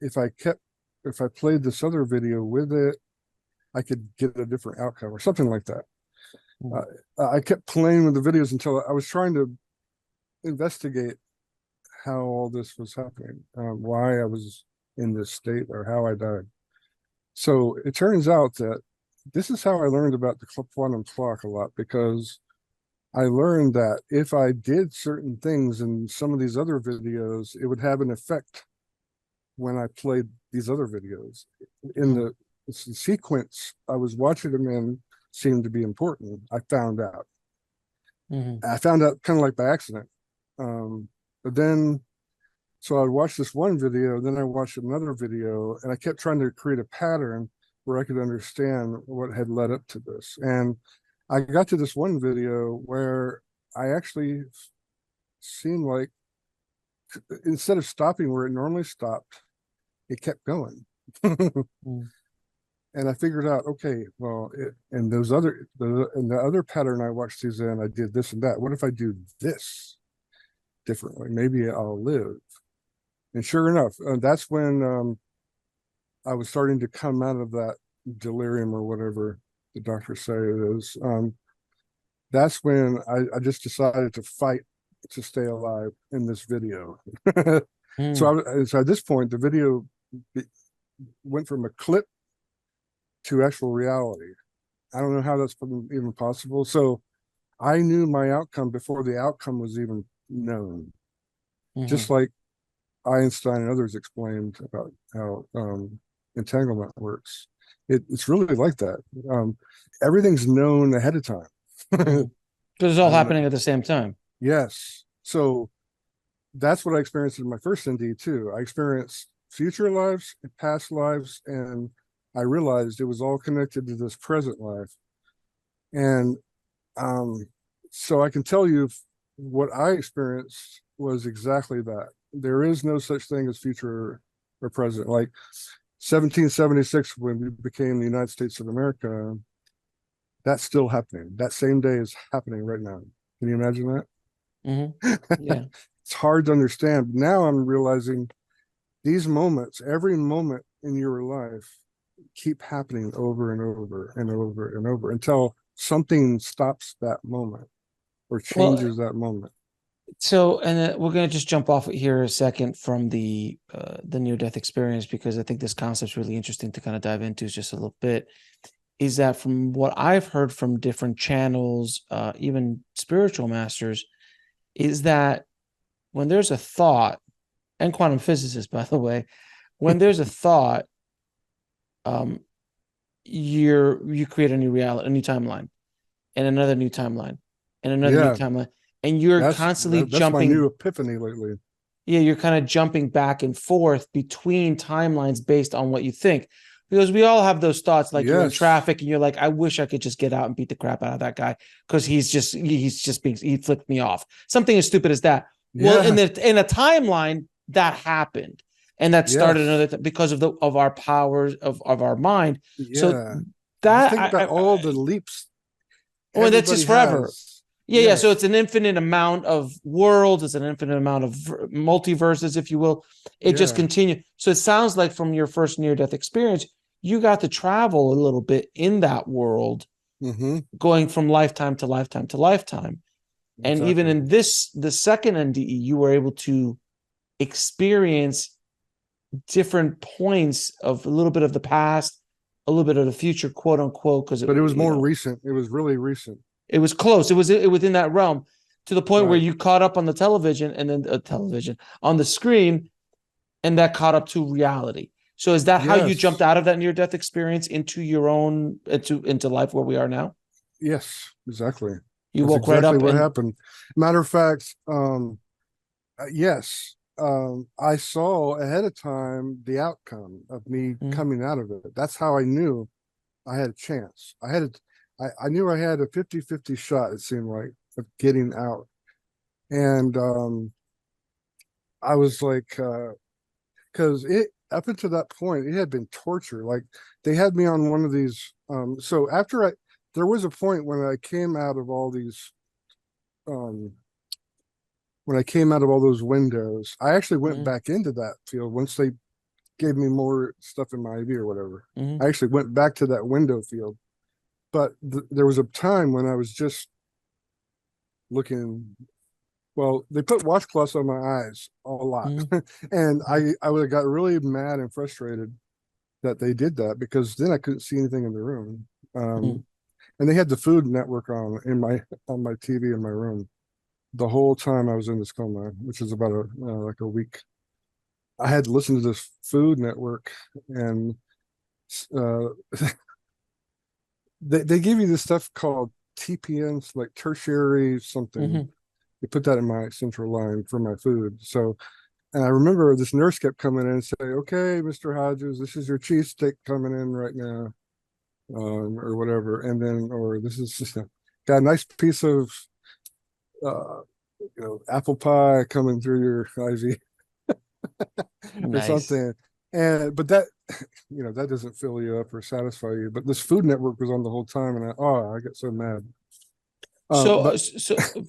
if I played this other video with it, I could get a different outcome or something like that. I kept playing with the videos until I was trying to investigate how all this was happening, why I was in this state or how I died. So it turns out that this is how I learned about the quantum clock a lot, because I learned that if I did certain things in some of these other videos, it would have an effect when I played these other videos. In the sequence I was watching them in seemed to be important. I found out. I found out kind of like by accident. But then, so I'd watch this one video, then I watched another video, and I kept trying to create a pattern where I could understand what had led up to this. And I got to this one video where I actually seemed like, instead of stopping where it normally stopped, it kept going. And I figured out, okay, well, and the other pattern I watched these in, I did this and that. What if I do this differently? Maybe I'll live. And sure enough, that's when I was starting to come out of that delirium or whatever the doctors say it is. That's when I just decided to fight to stay alive in this video. So at this point, the video went from a clip to actual reality. I don't know how that's even possible. So I knew my outcome before the outcome was even known. Just like Einstein and others explained about how entanglement works. It's really like that. Everything's known ahead of time. Because it's all happening at the same time. Yes. So that's what I experienced in my first NDE too. I experienced future lives, past lives, and I realized it was all connected to this present life. And so I can tell you what I experienced was exactly that. There is no such thing as future or present. Like 1776, when we became the United States of America, that's still happening. That same day is happening right now. Can you imagine that? Yeah. It's hard to understand. Now I'm realizing these moments, every moment in your life, keep happening over and over and over and over until something stops that moment or changes that moment. So, and we're going to just jump off here a second from the near-death experience, because I think this concept is really interesting to kind of dive into just a little bit. Is that from what I've heard from different channels, even spiritual masters, is that when there's a thought, and quantum physicists, by the way, when there's a thought, you create a new reality, a new timeline, and another new timeline, and another new timeline, and you're constantly jumping. That's my new epiphany lately. Yeah, you're kind of jumping back and forth between timelines based on what you think, because we all have those thoughts, like you're in traffic and you're like, I wish I could just get out and beat the crap out of that guy because he flipped me off. Something as stupid as that. Well, in a timeline that happened, and that started another because of our powers of our mind. So that think about all the leaps. Oh, that's just forever. Yeah. So it's an infinite amount of worlds. It's an infinite amount of multiverses, if you will. It just continues. So it sounds like from your first near-death experience, you got to travel a little bit in that world, going from lifetime to lifetime to lifetime. And even in the second NDE, you were able to experience different points of a little bit of the past, a little bit of the future, quote unquote, because But it was more recent. It was really recent. it was close. It was within that realm, to the point where Right. you caught up on the television, and then television on the screen, and that caught up to reality. So is that how you jumped Yes. out of that near-death experience into your own into life where we are now? Yes, exactly. You That's woke right exactly up what and happened. Matter of fact, yes, I saw ahead of time the outcome of me mm, coming out of it. That's how I knew I had a chance. I knew I had a 50-50 shot, it seemed like, of getting out. And I was like, because it up until that point, it had been torture. Like they had me on one of these. So after there was a point when I came out of all these, um, when I came out of all those windows, I actually went mm, back into that field once they gave me more stuff in my IV or whatever. mm, I actually went back to that window field, but there was a time when I was just looking. Well, they put washcloths on my eyes a lot, mm, and I would have got really mad and frustrated that they did that, because then I couldn't see anything in the room. mm. And they had the Food Network on my TV in my room the whole time I was in this coma, which is about like a week. I had to listen to this Food Network, and uh, they give you this stuff called TPNs, like tertiary something. Mhm. They put that in my central line for my food. So, and I remember this nurse kept coming in and say, "Okay, Mr. Hodges, this is your cheesesteak coming in right now," or whatever. And then, or this is just got a nice piece of, uh, apple pie coming through your IV or Nice. something. And but that, that doesn't fill you up or satisfy you. But this Food Network was on the whole time, and I got so mad. But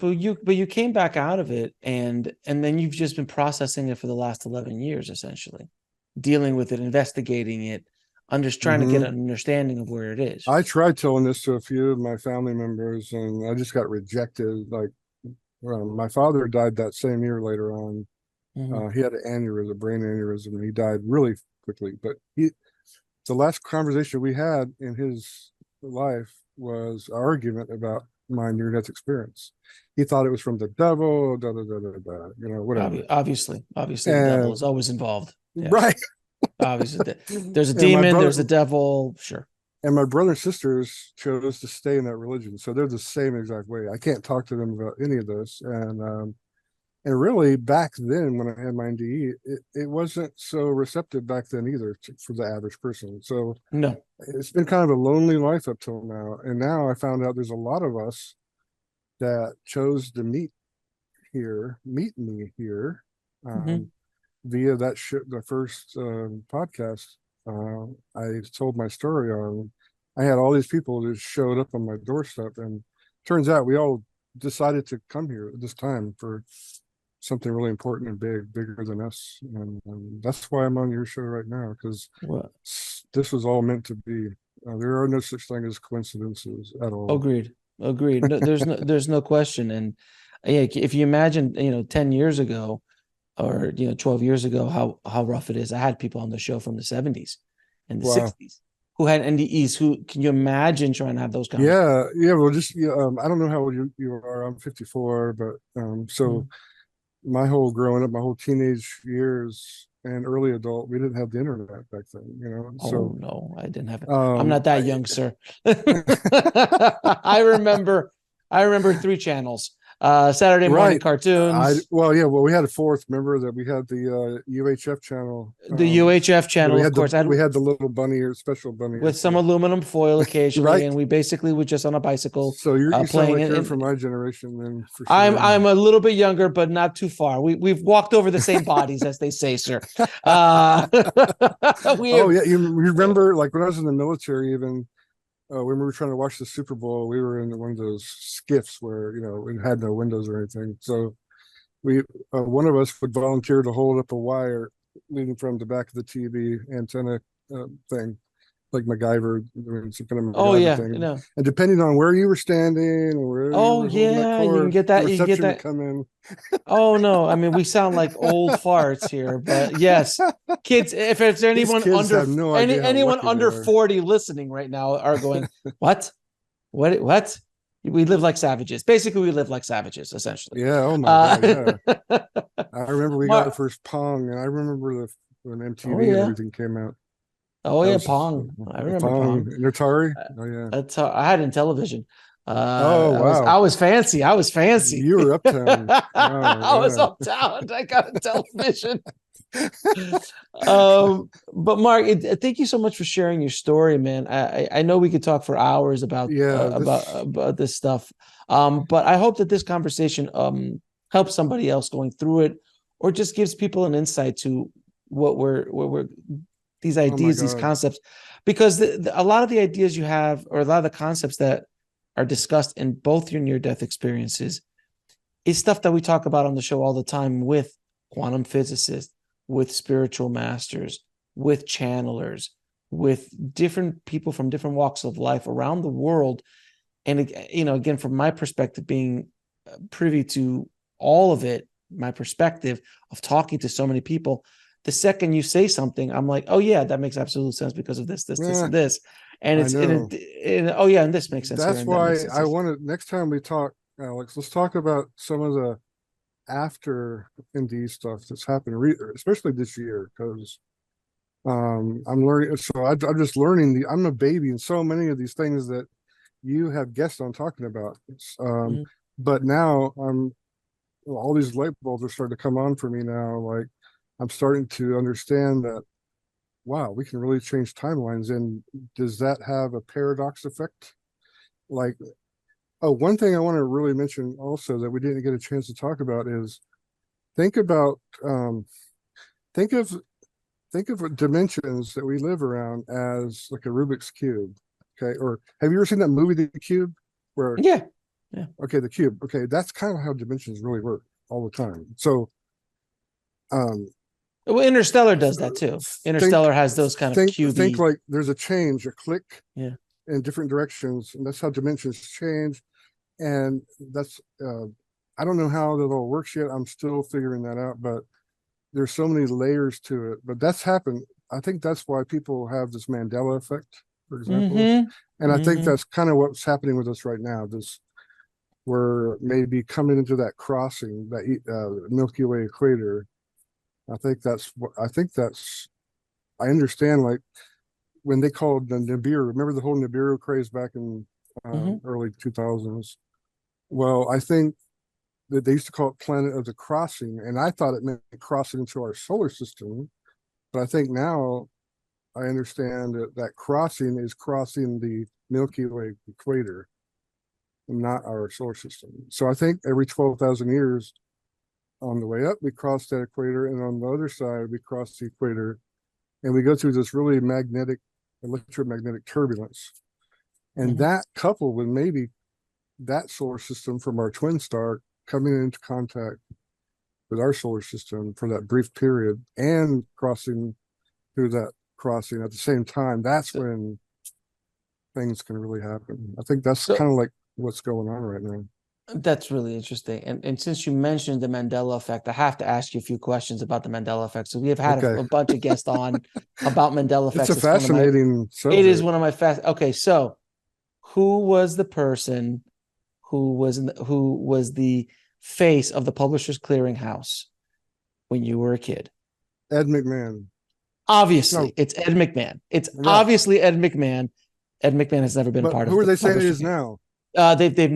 But you came back out of it, and then you've just been processing it for the last 11 years, essentially, dealing with it, investigating it, trying to get mhm. an understanding of where it is. I tried telling this to a few of my family members, and I just got rejected. Like, my father died that same year later on. Mhm. He had an aneurysm, a brain aneurysm, and he died really quickly. But the last conversation we had in his life was an argument about my near-death experience. He thought it was from the devil, da da da da da, whatever. Obviously, the devil is And always involved. Yes, right, obviously, there's a and my demon, brother there's a devil. Sure. and my brother and sisters chose to stay in that religion, so they're the same exact way. I can't talk to them about any of this, and really back then when I had my NDE, it wasn't so receptive back then either for the average person. So No. it's been kind of a lonely life up till now. And now I found out there's a lot of us that chose to meet me here, Mhm. um, via the first podcast. I told my story on. I had all these people that showed up on my doorstep, and turns out we all decided to come here at this time for something really important and bigger than us. And that's why I'm on your show right now, because Well, this was all meant to be. There are no such thing as coincidences at all. agreed. Agreed. No, there's no question. And yeah, if you imagine, 10 years ago, or 12 years ago, how rough it is. I had people on the show from the 70s and the Wow. 60s who had NDEs. Who can you imagine trying to have those conversations? Yeah. Well, just yeah. I don't know how old you are. I'm 54, but so Mm. my whole growing up, my whole teenage years and early adult, we didn't have the internet back then. Oh So no, I didn't have it. I'm um, not that I, young, sir. I remember three channels. Saturday morning right. I cartoons, well, yeah. Well, we had a fourth. Remember that we had the UHF channel. the UHF Yeah, channel, of course. we had the little bunny or special bunny or With some thing. aluminum foil occasionally, Right. and we basically were just on a bicycle So you sound playing like it. you're And from my generation then, for sure. I'm a little bit younger, but not too far. We've walked over the same bodies, as they say, sir. We Oh have. yeah, you remember like when I was in the military, even when we were trying to watch the Super Bowl, we were in one of those skiffs where it had no windows or anything. So we one of us would volunteer to hold up a wire leading from the back of the TV antenna thing, like MacGyver, it's kind of Oh MacGyver yeah, thing. no. And depending on where you were standing or where you Oh were holding that yeah, you can cord, get the that. You can get reception would that. come in. Oh no, I mean we sound like old farts here, but yes, kids. If there's These anyone kids under have no idea how anyone lucky they under are. 40 listening right now are going, what? What? We live like savages. Basically, we live like savages, essentially. Yeah. Oh my God. Yeah. Uh, I remember we got our Mark, first Pong, and I remember when oh MTV and yeah, everything came out. oh That yeah, was Pong. I remember Pong Pong. and Atari. Oh yeah. That's how I had in television. Oh I wow. was fancy. I was fancy. You were uptown. I was Oh uptown. I got a television. yeah. But Mark, thank you so much for sharing your story, man. I know we could talk for hours Yeah. about this stuff. But I hope that this conversation helps somebody else going through it, or just gives people an insight to what we're these Oh my ideas, these God. concepts, because a lot of the ideas you have, or a lot of the concepts that are discussed in both your near-death experiences, is stuff that we talk about on the show all the time with quantum physicists, with spiritual masters, with channelers, with different people from different walks of life around the world. And, you know, again, from my perspective, being privy to all of it, my perspective of talking to so many people, the second you say something, I'm like, oh yeah, that makes absolute sense because of this, Yeah, and this. And I it's know. oh yeah, and this makes sense here, That's and that makes why sense I here. want to, next time we talk, Alex, let's talk about some of the after NDE stuff that's happened, especially this year, because I'm learning. So I'm just learning. I'm a baby in so many of these things that you have guests on talking about. Mhm. But now all these light bulbs are starting to come on for me now. Like I'm starting to understand that, wow, we can really change timelines. And does that have a paradox effect? Like, oh, one thing I want to really mention also that we didn't get a chance to talk about is think about think of dimensions that we live around as like a Rubik's cube. Okay, or have you ever seen that movie, The Cube? Where Yeah, yeah. okay, the cube. Okay, that's kind of how dimensions really work all the time. So um Well, Interstellar does that too. think Interstellar has those kind of think cubey. like there's a change, a click Yeah. in different directions, and that's how dimensions change. And that's I don't know how that all works yet. I'm still figuring that out, but there's so many layers to it. But that's happened. I think that's why people have this Mandela effect, for example. Mm-hmm. And I think Mm-hmm. that's kind of what's happening with us right now. This we're maybe coming into that crossing, that Milky Way equator. I think that's I understand, like when they called the Nibiru, remember the whole Nibiru craze back in Mm-hmm. early 2000s? Well, I think that they used to call it Planet of the Crossing, and I thought it meant crossing into our solar system. But I think now I understand that that crossing is crossing the Milky Way equator, not our solar system. So I think every 12,000 years on the way up, we cross that equator, and on the other side, we cross the equator, and we go through this really electromagnetic turbulence. And Mm-hmm. that coupled with maybe that solar system from our twin star coming into contact with our solar system for that brief period and crossing through that crossing at the same time, that's So, when things can really happen. I think that's so kind of like what's going on right now. that's really interesting. And since you mentioned the Mandela effect, I have to ask you a few questions about the Mandela effect. So we have had Okay. a bunch of guests on about Mandela It's a effects. fascinating It is subject. one of my fast. Okay, so who was the person who was the face of the Publishers Clearinghouse when you were a kid? Ed McMahon. Obviously, No, it's Ed McMahon. It's right. obviously Ed McMahon. Ed McMahon has never been a But part who of are the they saying it Publishers. is now? They've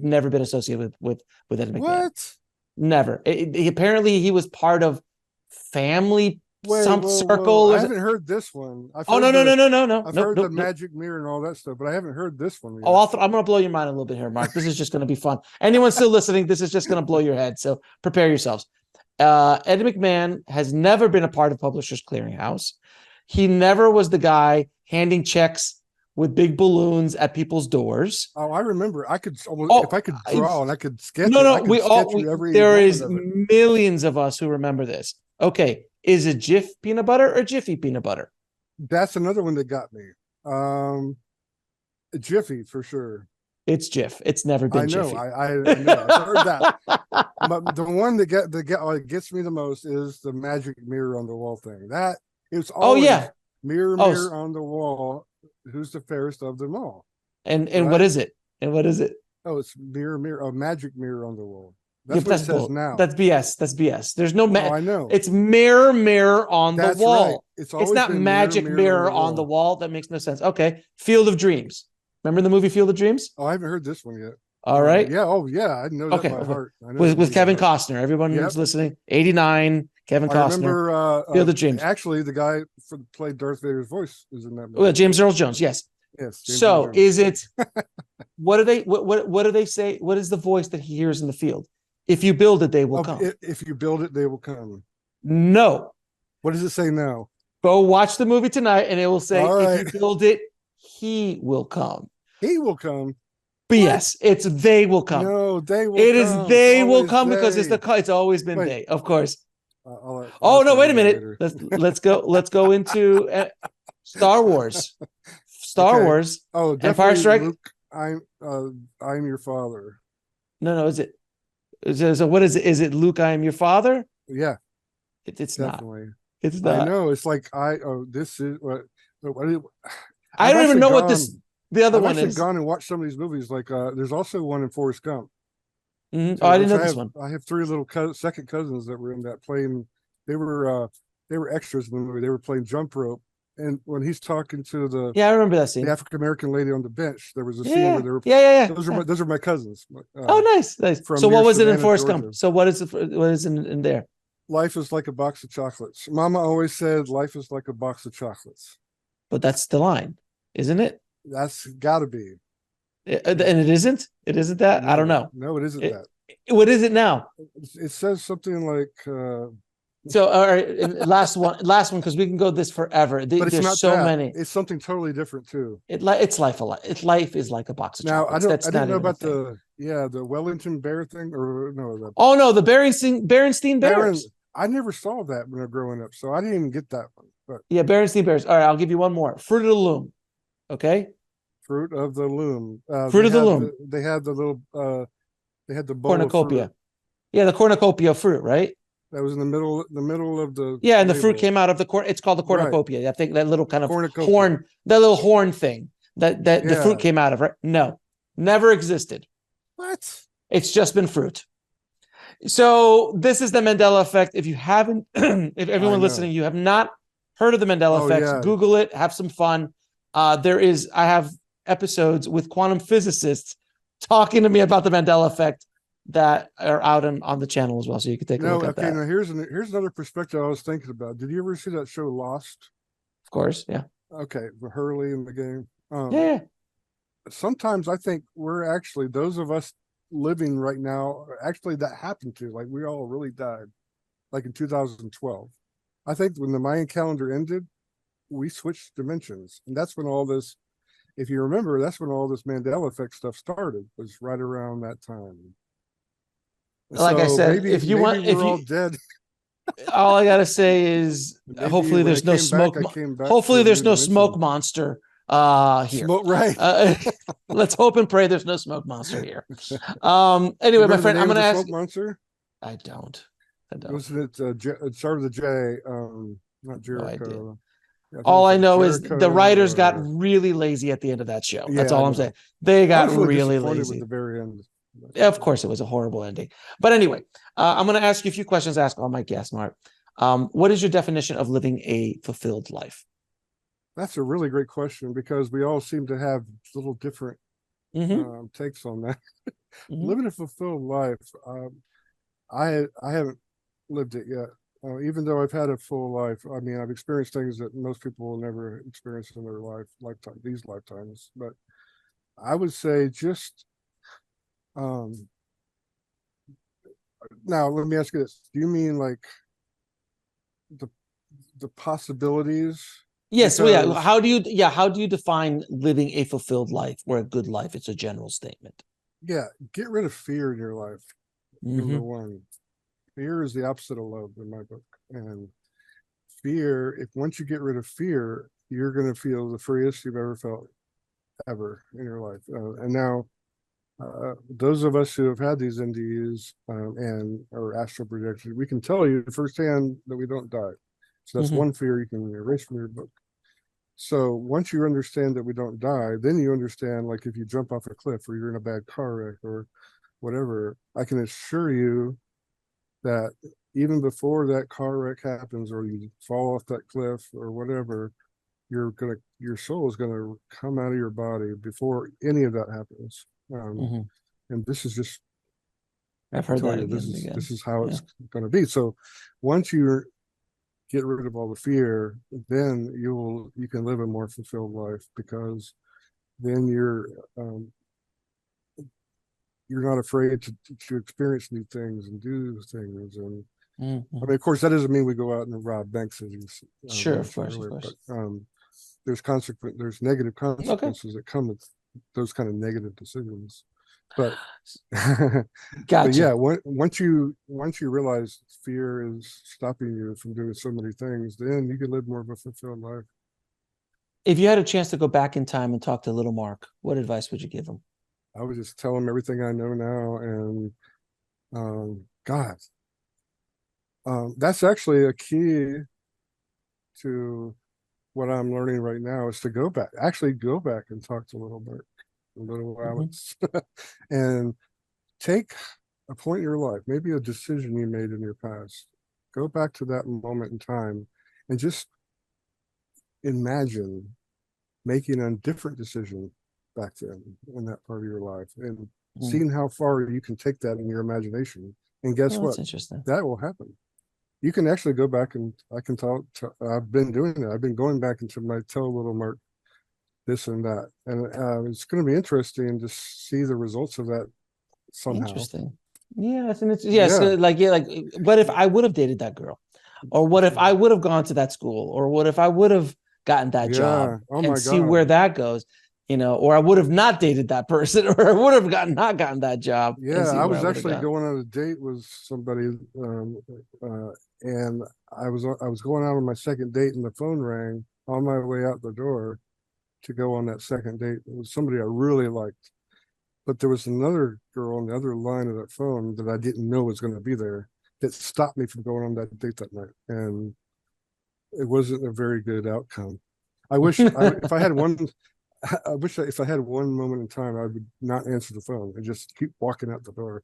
never been associated with Ed McMahon. What? Never. Apparently, he was part of family Wait, some whoa, whoa. circle. I haven't heard this one. Oh no, no, no, no, no, no, I've nope, heard the nope, nope. magic mirror and all that stuff, but I haven't heard this one Oh, yet. I'm going to blow your mind a little bit here, Mark. This is just going to be fun. Anyone still listening, this is just going to blow your head. So prepare yourselves. Ed McMahon has never been a part of Publishers Clearinghouse. He never was the guy handing checks with big balloons at people's doors. Oh, I remember. I could almost, if Oh, I could draw and I could sketch no, it, no, I could sketch you every there moment is of it. millions of us who remember this. Okay, is it Jif peanut butter or Jiffy peanut butter? That's another one that got me. Um, Jiffy for sure. It's Jif. It's never been I know. Jiffy. I know. I've heard that. But the one that gets me the most is the magic mirror on the wall thing. That it's Oh always yeah. mirror, Oh, mirror on the wall. Who's the fairest of them all? and what Right? is it? And what is it? Oh, it's mirror, mirror, a magic mirror on the wall. Yeah, That's but what it that's says bull. now. That's BS. That's BS. There's no Oh, I know. it's mirror, mirror on the That's right. wall. It's It's always not been mirror, magic mirror mirror on the wall. wall. That makes no sense. Okay. Field of Dreams. Remember the movie Field of Dreams? Oh, I haven't heard this one yet. All right. Yeah. Oh, yeah. I know that Okay. by heart. I know With that movie by Kevin heart. Costner. Everyone Yep. who's listening. 89. Kevin I Costner. remember Field of Dreams. actually the guy for played Darth Vader's voice is in that movie. Well, James Earl Jones. Yes. Yes. James So Earl Jones. is it? What do they? What do they say? What is the voice that he hears in the field? If you build it, they will come. If you build it, they will come. No. What does it say now? Go watch the movie tonight, and it will say, right. if you build it, he will come. He will come. BS. It's they will come. No, they will. It come. is they it's will come they. because it's always been Wait. they, of course. I'll No, wait a minute. Let's go into Star Wars. Star Wars. Oh, Empire Strike. Luke, I'm your father. No. Is it? So what is it? Is it Luke? I am your father. Yeah, it's definitely. not. It's not. I know. It's like this is what. I don't even know what the other one is. I've gone and watched some of these movies. Like there's also one in Forrest Gump. Mm-hmm. I didn't know this one. I have three little second cousins that were in that playing. They were extras in the movie. They were playing jump rope. And when he's talking to I remember that scene. The African American lady on the bench, there was a scene where they were. Yeah. Those are my cousins. Oh, nice. So what was it in Forrest Gump? So what is in there? Life is like a box of chocolates. Mama always said, "Life is like a box of chocolates." But that's the line, isn't it? That's got to be. And it isn't. It isn't that. No, I don't know. No, it isn't that. What is it now? It says something like. So, all right, last one, because we can go this forever. But it's There's so many. It's something totally different too. It's life a lot. Life is like a box of chocolates. I didn't know about the Wellington Bear thing or no. Oh no, the Berenstain Bears. I never saw that when I was growing up, so I didn't even get that one. But yeah, Berenstain Bears. All right, I'll give you one more. Fruit of the Loom. Okay. Fruit of the Loom. Fruit of the Loom. They had the little. They had the bowl cornucopia. Yeah, the cornucopia of fruit, right? That was in the middle of the. Yeah, and the fruit came out of the corn. It's called the cornucopia. Right. I think that little kind of horn, that little horn thing that the fruit came out of, right? No, never existed. What? It's just been fruit. So this is the Mandela effect. If you haven't, if everyone listening, you have not heard of the Mandela effect, Google it, have some fun. I have episodes with quantum physicists talking to me about the Mandela effect that are out on the channel as well, so you can take a look at that. Now here's another perspective I was thinking about. Did you ever see that show Lost? Of course, yeah. Okay, the Hurley in the game. Yeah. Sometimes I think we're actually, those of us living right now, actually that happened to. Like we all really died, like in 2012. I think when the Mayan calendar ended, we switched dimensions, and that's when all this. If you remember, that's when all this Mandela effect stuff started. Was right around that time. Like I said, if you want, if all dead. All I gotta say is, hopefully there's no smoke. Hopefully there's no smoke monster here. Right. Let's hope and pray there's no smoke monster here. Anyway, my friend, I'm gonna ask. Smoke monster? I don't. Wasn't it started with a J? Not Jericho. No, all I know is the writers got really lazy at the end of that show. That's all I'm saying. They got really lazy at the very end. Of course, it was a horrible ending. But anyway, I'm going to ask you a few questions. Ask all my guests, Mark. What is your definition of living a fulfilled life? That's a really great question because we all seem to have little different takes on that. Living a fulfilled life, I haven't lived it yet. Even though I've had a full life, I mean, I've experienced things that most people will never experience in their lifetime, these lifetimes. But I would say just, now let me ask you this: do you mean like the possibilities? Yes. Well, yeah. How do you define living a fulfilled life or a good life? It's a general statement. Yeah, get rid of fear in your life. Number one. Fear is the opposite of love in my book. And fear, once you get rid of fear, you're going to feel the freest you've ever felt ever in your life. And now, those of us who have had these NDEs and or astral projections, we can tell you firsthand that we don't die. So that's one fear you can erase from your book. So once you understand that we don't die, then you understand, like if you jump off a cliff or you're in a bad car wreck or whatever, I can assure you that even before that car wreck happens or you fall off that cliff or whatever, your soul is gonna come out of your body before any of that happens. And this is just, I've heard that this is how it's gonna be. So once you get rid of all the fear, then you can live a more fulfilled life, because then you're not afraid to experience new things and do things. And I mean, of course, that doesn't mean we go out and rob banks, as you sure, of course, earlier, but there's negative consequences that come with those kind of negative decisions. But gotcha. But yeah, once you realize fear is stopping you from doing so many things, then you can live more of a fulfilled life. If you had a chance to go back in time and talk to little Mark, what advice would you give him? I would just tell him everything I know now, and God, that's actually a key to what I'm learning right now, is to go back and talk to little Mark, little Alex, and take a point in your life, maybe a decision you made in your past. Go back to that moment in time and just imagine making a different decision back then in that part of your life, and seeing how far you can take that in your imagination. And guess what? Interesting. That will happen. You can actually go back, and I can tell, I've been doing that. I've been going back into my tell little Mark this and that. And it's going to be interesting to see the results of that somehow. Interesting. Yeah, like what if I would have dated that girl? Or what if I would have gone to that school? Or what if I would have gotten that job? And see where that goes, or I would have not dated that person, or I would have not gotten that job. Yeah, I was actually going on a date with somebody, and I was going out on my second date, and the phone rang on my way out the door to go on that second date. It was somebody I really liked, but there was another girl on the other line of that phone that I didn't know was going to be there, that stopped me from going on that date that night, and it wasn't a very good outcome. I wish if I had one moment in time, I would not answer the phone and just keep walking out the door.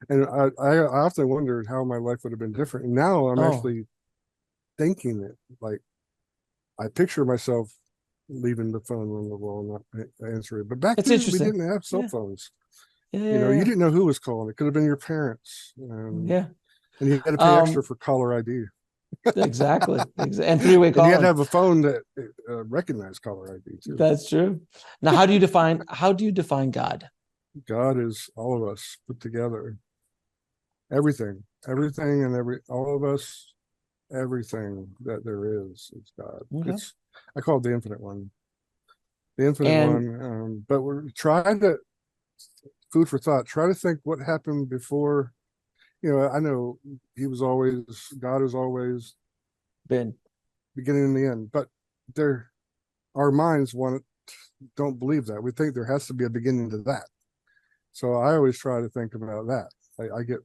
And I often wondered how my life would have been different. And now I'm actually thinking it. Like, I picture myself leaving the phone on the wall, not answering it. But back then, we didn't have cell phones. You didn't know who was calling. It could have been your parents. And you had to pay extra for caller ID. Exactly. And three-way calling. You had to have a phone that recognized caller ID too. That's true. Now, how do you define God? God is all of us put together. Everything, and all of us, everything that there is God. Okay. I call it the infinite one. The infinite one. But we're trying to, food for thought, try to think what happened before. I know God has always been beginning and the end, but our minds don't believe that. We think there has to be a beginning to that. So I always try to think about that. I get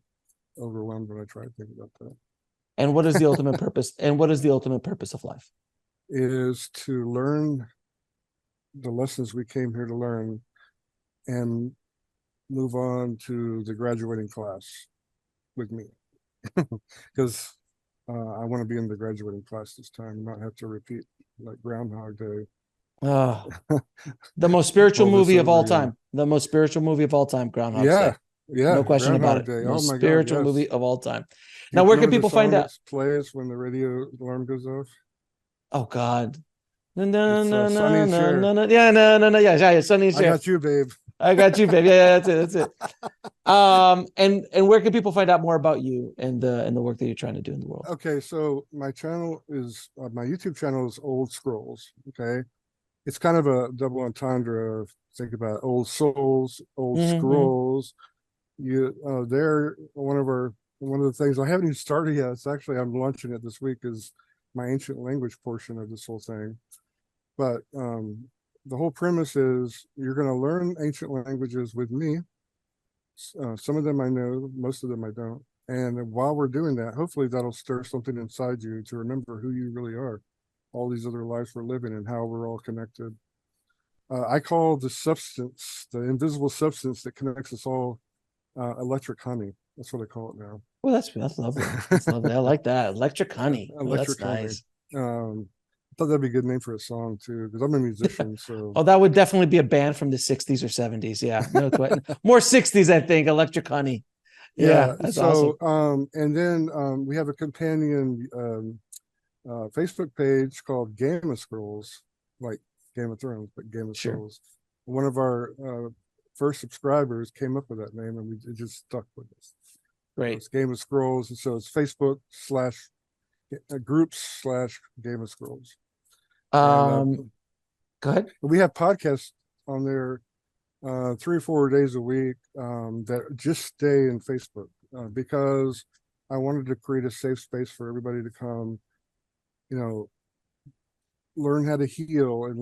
overwhelmed when I try to think about that. And what is the ultimate purpose? And what is the ultimate purpose of life? Is to learn the lessons we came here to learn and move on to the graduating class with me, because I want to be in the graduating class this time, not have to repeat like Groundhog Day. The most spiritual movie of all time. The most spiritual movie of all time, Groundhog Day. Yeah, no question Groundhog about it. Day. Most my spiritual God, yes. movie of all time. Now, where can people find out? Plays when the radio alarm goes off. Oh God. No, no. Yeah, Sonny and Cher. I got you, babe. I got you, babe. Yeah, that's it. And where can people find out more about you and the work that you're trying to do in the world? Okay, so my channel is my YouTube channel is Old Scrolls. Okay, it's kind of a double entendre of, think about old souls, old scrolls. They're one of the things I haven't even started yet. It's actually, I'm launching it this week, is my ancient language portion of this whole thing. But the whole premise is you're going to learn ancient languages with me. Some of them I know, most of them I don't. And while we're doing that, hopefully that'll stir something inside you to remember who you really are, all these other lives we're living and how we're all connected. I call the substance, the invisible substance that connects us all, electric honey. That's what I call it now. Well, that's lovely. That's lovely. I like that. Electric honey. Oh, Electric that's honey. nice. I thought that'd be a good name for a song too, because I'm a musician. So Oh, that would definitely be a band from the 60s or 70s. Yeah. No, more 60s, I think. Electric honey. Yeah, that's awesome. And then we have a companion Facebook page called Game of Scrolls, like Game of Thrones, but Game of Scrolls. One of our first subscribers came up with that name, and it just stuck with us. Great. So it's Game of Scrolls, and so it's Facebook / groups / Game of Scrolls. Go ahead. We have podcasts on there 3 or 4 days a week that just stay in Facebook because I wanted to create a safe space for everybody to come, learn how to heal and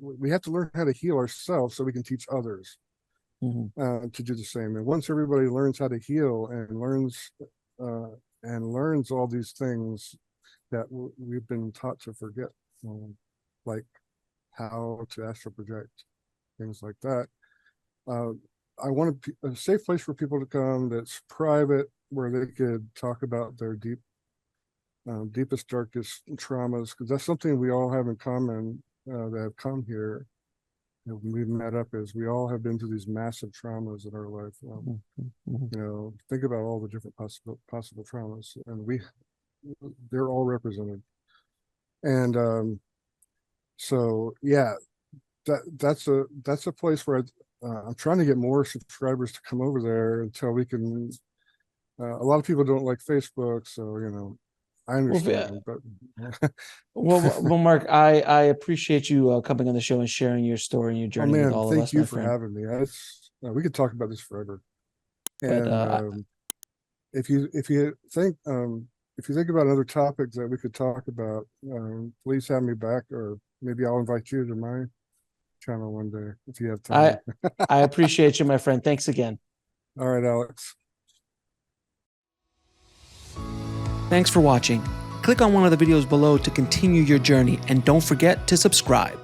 we have to learn how to heal ourselves so we can teach others to do the same. And once everybody learns how to heal and learns all these things that we've been taught to forget, like how to astral project, things like that. I want a safe place for people to come that's private, where they could talk about their deepest, darkest traumas, because that's something we all have in common that have come here. When we've met up, is we all have been through these massive traumas in our life. Think about all the different possible traumas, and they're all represented. And so yeah, that's a place where I'm trying to get more subscribers to come over there until we can. A lot of people don't like Facebook, so I understand. Well, Mark, I appreciate you coming on the show and sharing your story and your journey with all of us. Thank you for having me. We could talk about this forever. And if you think about another topic that we could talk about, please have me back, or maybe I'll invite you to my channel one day if you have time. I appreciate you, my friend. Thanks again. All right, Alex. Thanks for watching. Click on one of the videos below to continue your journey, and don't forget to subscribe.